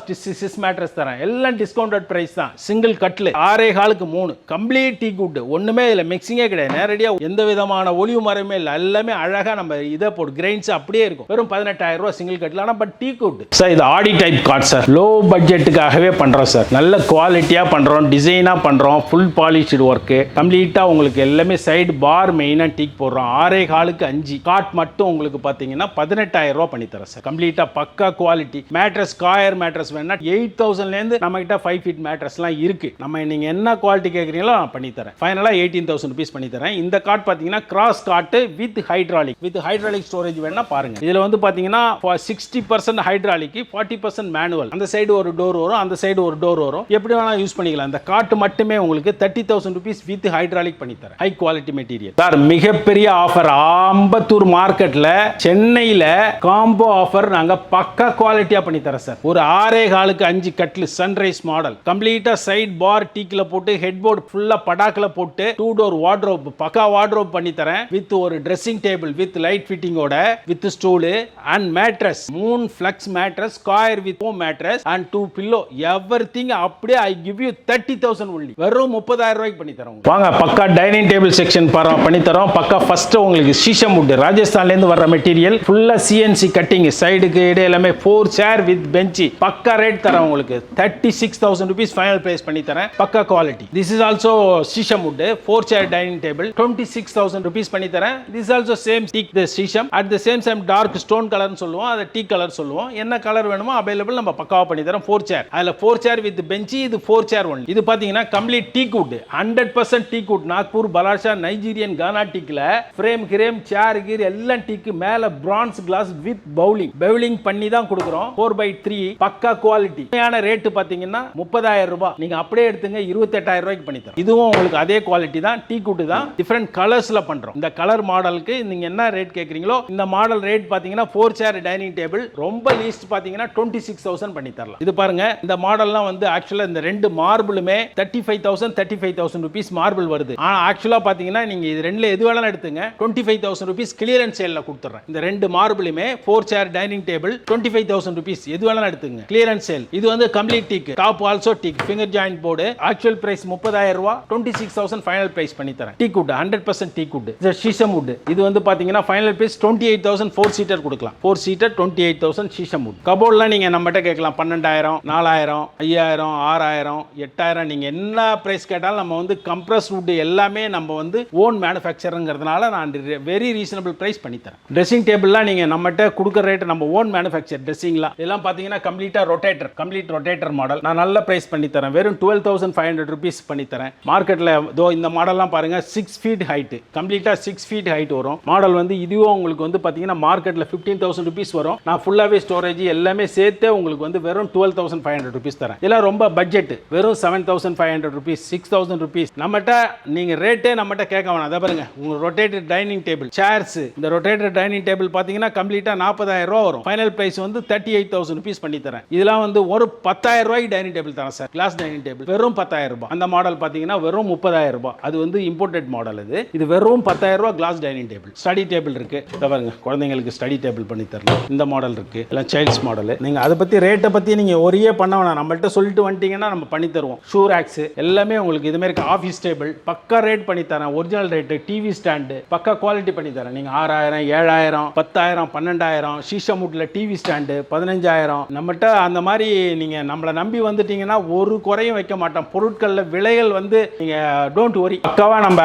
சிஸ் மேட்ரஸ் தரேன். எல்லாம் டிஸ்கவுண்டட் பிரைஸ் தான். சிங்கிள் கட்டில் 6.25க்கு 3, கம்ப்ளீட் டீ குட், ஒண்ணுமே இல்லை, மிக்சிங்கே கிடையாது. நேரடியாக எந்த விதமான ஒளிவு மரமே இல்லை, எல்லாமே அழகாக நம்ம இதை போட்டு கிரைன்ஸ் அப்படியே இருக்கும். வெறும் 18,000 ரூபாய் சிங்கிள் கட்டில். ஆனால் பட் டீ குட் சார். இது ஆடி டைப் காட் சார், லோ பட்ஜெட்டுக்காகவே பண்ணுறோம் சார். நல்ல குவாலிட்டியாக பண்ணுறோம், டிசைனாக பண்ணுறோம், ஃபுல் பாலிஷ்டு ஒர்க்கு கம்ப்ளீட்டாக உங்களுக்கு எல்லாமே. சைடு பார் மெயினாக டீக் போடுறோம். 6.25க்கு 5 காட் மட்டும் உங்களுக்கு பார்த்தீங்கன்னா 18,000 ரூபாய் பண்ணி தரேன் சார். கம்ப்ளீட்டாக பக்கா குவாலிட்டி மேட்ரஸ். காயர் மேட்ரஸ் வேணா 8,000லேருந்து நம்ம கிட்ட 5 feet மேட்ரஸ்லாம் இருக்கு. நம்ம நீங்க என்ன குவாலிட்டி கேட்குறீங்களோ நான் பண்ணி தரேன். ஃபைனலாக 18,000 rupees பண்ணி தரேன். இந்த காட் பார்த்தீங்கன்னா கிராஸ் காட்டு வித் ஹைட்ராலிக் ஸ்டோரேஜ் வேணா பாருங்க. இதில் வந்து பார்த்தீங்கன்னா 60% ஹைட்ராலிக், 40% மேனுவல். அந்த சைடு ஒரு டோர் வரும், அந்த சைடு ஒரு டோர் வரும், எப்படி வேணா யூஸ் பண்ணிக்கலாம். இந்த காட்டு மட்டுமே உங்களுக்கு 30,000 rupees வித் ஹைட்ராலிக் பண்ணி தரேன். High quality material sir. மிகப்பெரிய ஆஃபர் ஆம்பத்தூர் மார்க்கெட்ல, சென்னையில் காம்போ ஆஃபர் நாங்க பக்கா குவாலிட்டியா பண்ணி தரேன் சார். ஒரு 6.25க்கு 5 கட்டில் சன்ரைஸ் மாடல், கம்ப்ளீட்டா சைட் பார் டீக்ல போட்டு, ஹெட் போர்டு ஃபுல்லா படாக்ல போட்டு, 2 door வார்ட்ரோப், பக்கா வார்ட்ரோப் பண்ணி தரேன். வித் ஒரு ட்ரெஸ்ஸிங் டேபிள் வித் லைட் ஃபிட்டிங்கோட, with stool and mattress, 3 flex mattress, coir with mattress and 2 pillow, everything அப்படியே. I give you 30,000 only. வெறும் 30,000 ரூபாய்க்கு பண்ணி தரோம். வாங்க பக்கா டைனிங் டேபிள் செக்ஷன் பண்ணி தரோம். பக்கா ஃபர்ஸ்ட் உங்களுக்கு சீசம் வுட், ராஜஸ்தான்ல இருந்து வர்ற மெட்டீரியல், ஃபுல்லா CNC கட்டிங், சைடுக்கு இடையில எல்லாமே 4 chair வித் பெஞ்ச். பக்கா ரேட் தரேன் உங்களுக்கு. 36,000 rupees ஃபைனல் பிரைஸ் பண்ணி தரேன். பக்கா quality. This is also sheesham wood, 4 chair dining table, 26,000 rupees பண்ணி தரேன். This also same teak the sheesham. At the same time dark stone கலர்னு சொல்லுவோம், அது டீ கலர் சொல்லுவோம். என்ன கலர் வேணுமோ அவைலபிள், நம்ம பக்காவா பண்ணி தரோம். 4 chair, அதுல 4 chair வித் பெஞ்ச், இது 4 chair ஒன்லி. இது பாத்தீங்கன்னா complete teak wood, 100% teak wood. Nagpur, பலாஷா, நைஜீரியன் கானா டீக்ல ஃப்ரேம் கிரேம் சேர் கீர் எல்லாம் டீக். மேல பிரான்ஸ் கிளாஸ் வித் பவுலிங் பண்ணி தான் கொடுக்குறோம். 4/3 பக்கா குவாலிட்டி. ரேட் பாத்தீங்கன்னா 30,000 ரூபாய். நீங்க அப்படியே எடுத்துங்க 28,000 ரூபாய்க்கு பண்ணி தரோம். இதுவும் உங்களுக்கு அதே குவாலிட்டி தான், டீ குட் தான், டிஃபரண்ட் கலர்ஸ்ல பண்றோம். இந்த கலர் மாடலுக்கு நீங்க என்ன ரேட் கேக்குறீங்களோ இந்த மாடல் ரேட் பாத்தீங்கன்னா 4 chair டைனிங் டேபிள் ரொம்ப லீஸ்ட் பாத்தீங்கன்னா 26,000 பண்ணி தரலாம். இது பாருங்க, இந்த மாடல்லாம் வந்து ஆக்சுவலா இந்த ரெண்டு மார்பிளுமே 35,000 rupees மார்பிள் வருது. ஆனா ஆக்சுவலா பாத்தீங்கன்னா நீங்க இது ரெண்டுல எது வேணாலும் எடுத்துங்க, 25,000 rupees கிளியரன்ஸ் சேல்ல கொடுத்துறேன். இந்த ரெண்டு மார்பிளுமே 4 chair டைனிங் டேபிள் 25,000 rupees எது வேணாலும் எடுத்துங்க, கிளியரன்ஸ் சேல். இது வந்து complete teak, top also teak, finger joint board. Actual price 30,000 ரூபாய், 26,000 ஃபைனல் பிரைஸ் பண்ணி தரேன். Teak wood 100% teak wood. இது சீசம் வுட். இது வந்து பாத்தீங்கன்னா ஃபைனல் பிரைஸ் 28,000 4 seater கொடுக்கலாம். 4 seater 28,000 சீசம் வுட். கபோர்ட்லாம் நீங்க நம்மகிட்ட கேட்கலாம் 12,000, 4,000, 5,000, 6,000, 8,000. நீங்க என்ன பிரைஸ் கேட்டாலும் நம்ம வந்து கம்ப்ரஸ் வுட் எல்லாமே நம்ம வந்து ஓன் மேனுஃபேக்சருங்கிறதுனால நான் வெரி ரீசனபிள் பிரைஸ் பண்ணி தரேன். ட்ரெஸ்ஸிங் டேபிள்லாம் நீங்க நம்மகிட்ட கொடுக்குற ரேட் நம்ம ஓன் மேனுஃபேக்சர் ட்ரெஸ்ஸிங்லாம் எல்லாம் பாத்தீங்கன்னா கம்ப்ளீட்டா ரொட்டேட்டர், கம்ப்ளீட் ரொட்டேட்டர் மாடல் நான் நல்ல பிரைஸ் பண்ணி தரேன். வெறும் 12,500 rupees பண்ணி தரேன். மார்க்கெட்ல தோ இந்த மாடல்லாம் பாருங்க 6 feet ஹைட், கம்ப்ளீட்டா 6 feet ஹைட் வரும் மாடல். வந்து இதுவும் உங்களுக்கு வந்து பாத்தீங்கன்னா மார்க்கெட்ல 15,000 rupees வரும். நான் ஃபுல்லாவே ஸ்டோரேஜ் எல்லாமே சேர்த்து உங்களுக்கு வந்து வெறும் 12,500 rupees தரேன். இதெல்லாம் ரொம்ப பட்ஜெட், வெறும் 7,500 rupees, 6,000 rupees. நம்மகிட்ட நீங்க ரேட்டே நம்மகிட்ட கேட்க வேணாம். அதை பாருங்க, உங்க ரொட்டேட்டட் டைனிங் டேபிள் சேர்ஸ், இந்த ரொட்டேட்டட் டைனிங் டேபிள் பாத்தீங்கன்னா கம்ப்ளீட்டா 40,000 ரூபாய் வரும். ஃபைனல் பிரைஸ் வந்து 38,000 rupees பண்ணி தரேன். இதெல்லாம் வந்து ஒரு 10,000 ரூபாய்க்கு டைனிங் டேபிள் தரேன் சார். கிளாஸ் டைனிங் டேபிள் வெறும் 10,000 ரூபாய். அந்த மாடல் பாத்தீங்கன்னா வெறும் 30,000 ரூபாய். அது வந்து இம்போர்ட்டட் மாடல். இது வெறும் 10,000 ரூபாய் glass dining table. Study table இருக்கு, இத பாருங்க, குழந்தைங்களுக்கு ஸ்டடி டேபிள் பண்ணி தரலாம். இந்த மாடல் இருக்கு, எல்லாம் சைல்ட்ஸ் மாடல். நீங்க அதை பத்தி ரேட்டை பத்தி நீங்க ஒரே பண்ண வேணாம், நம்மள்ட்ட சொல்லிட்டு வந்துட்டீங்கன்னா நம்ம பண்ணி தருவோம். ஷூ ரேக்ஸ் எல்லாமே உங்களுக்கு இது மாதிரி ஆஃபீஸ் டேபிள் பக்கா ரேட் பண்ணி தரேன். Original rate. டிவி ஸ்டாண்டு பக்கா குவாலிட்டி பண்ணி தரேன். நீங்க 6,000, 7,000, 10,000, 12,000 சீசமுட்ல டிவி ஸ்டாண்டு 15,000 நம்மகிட்ட. அந்த மாதிரி நீங்க நம்மளை நம்பி வந்துட்டீங்கன்னா ஒரு குறையும் வைக்க மாட்டோம். பொருட்கள்ல விலைகள் வந்து நீங்க டோன்ட் வரி. பக்காவா நம்ம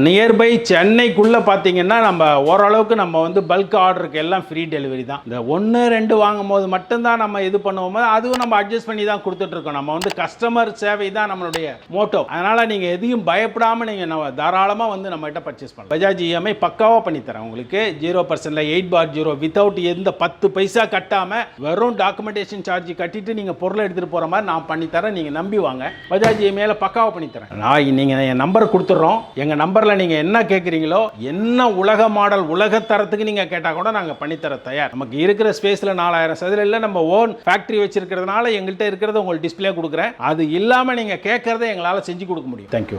நியர்பை சென்னைக்குள்ள பாத்தீங்கன்னா நம்ம ஓரளவுக்கு நம்ம வந்து பல்க் ஆர்டருக்கு எல்லாம் ஃப்ரீ டெலிவரி. டெலிவரி தான். இந்த 1 2 வாங்கும் போது மட்டும்தான் நம்ம இது பண்ணுவோம், அதுவும் நம்ம அட்ஜஸ்ட் பண்ணி தான் கொடுத்துட்டு இருக்கோம். நம்ம வந்து கஸ்டமர் சேவை தான் நம்மளுடைய மோட்டோ. அதனால நீங்க எதையும் பயப்படாம நீங்க தாராளமா வந்து நம்ம கிட்ட பர்ச்சேஸ் பண்ணலாம். பஜாஜ் இஎம்ஐ பக்காவா பண்ணி தரேன் உங்களுக்கு. 0% 8/0 வித்தவுட் எந்த 10 பைசா கட்டாம வெறும் டாக்குமெண்டேஷன் சார்ஜ் கட்டிட்டு நீங்க பொருளை எடுத்துட்டு போற மாதிரி நான் பண்ணி தரேன். நீங்க நம்பி வாங்க. பஜாஜ் இஎம்ஐல பக்காவா பண்ணி தரேன். நான் நீங்க என் நம்பர் கொடுத்துறோம். எங்க நம்பர்ல நீங்க என்ன கேட்குறீங்களோ, என்ன உலக மாடல் உலக தரத்துக்கு நீங்க கேட்டா கூட நாங்க பண்ணி தர தயார். நமக்கு இருக்கிற ஸ்பேஸ்ல 4000 சதுர நம்ம ஓன் ஃபேக்டரி வச்சிருக்கிறதுனால எங்கள்கிட்ட இருக்கிறத உங்களுக்கு டிஸ்பிளே கொடுக்குறேன். அது இல்லாம நீங்க கேட்கறதை எங்களால் செஞ்சு கொடுக்க முடியும். தேங்க்யூ.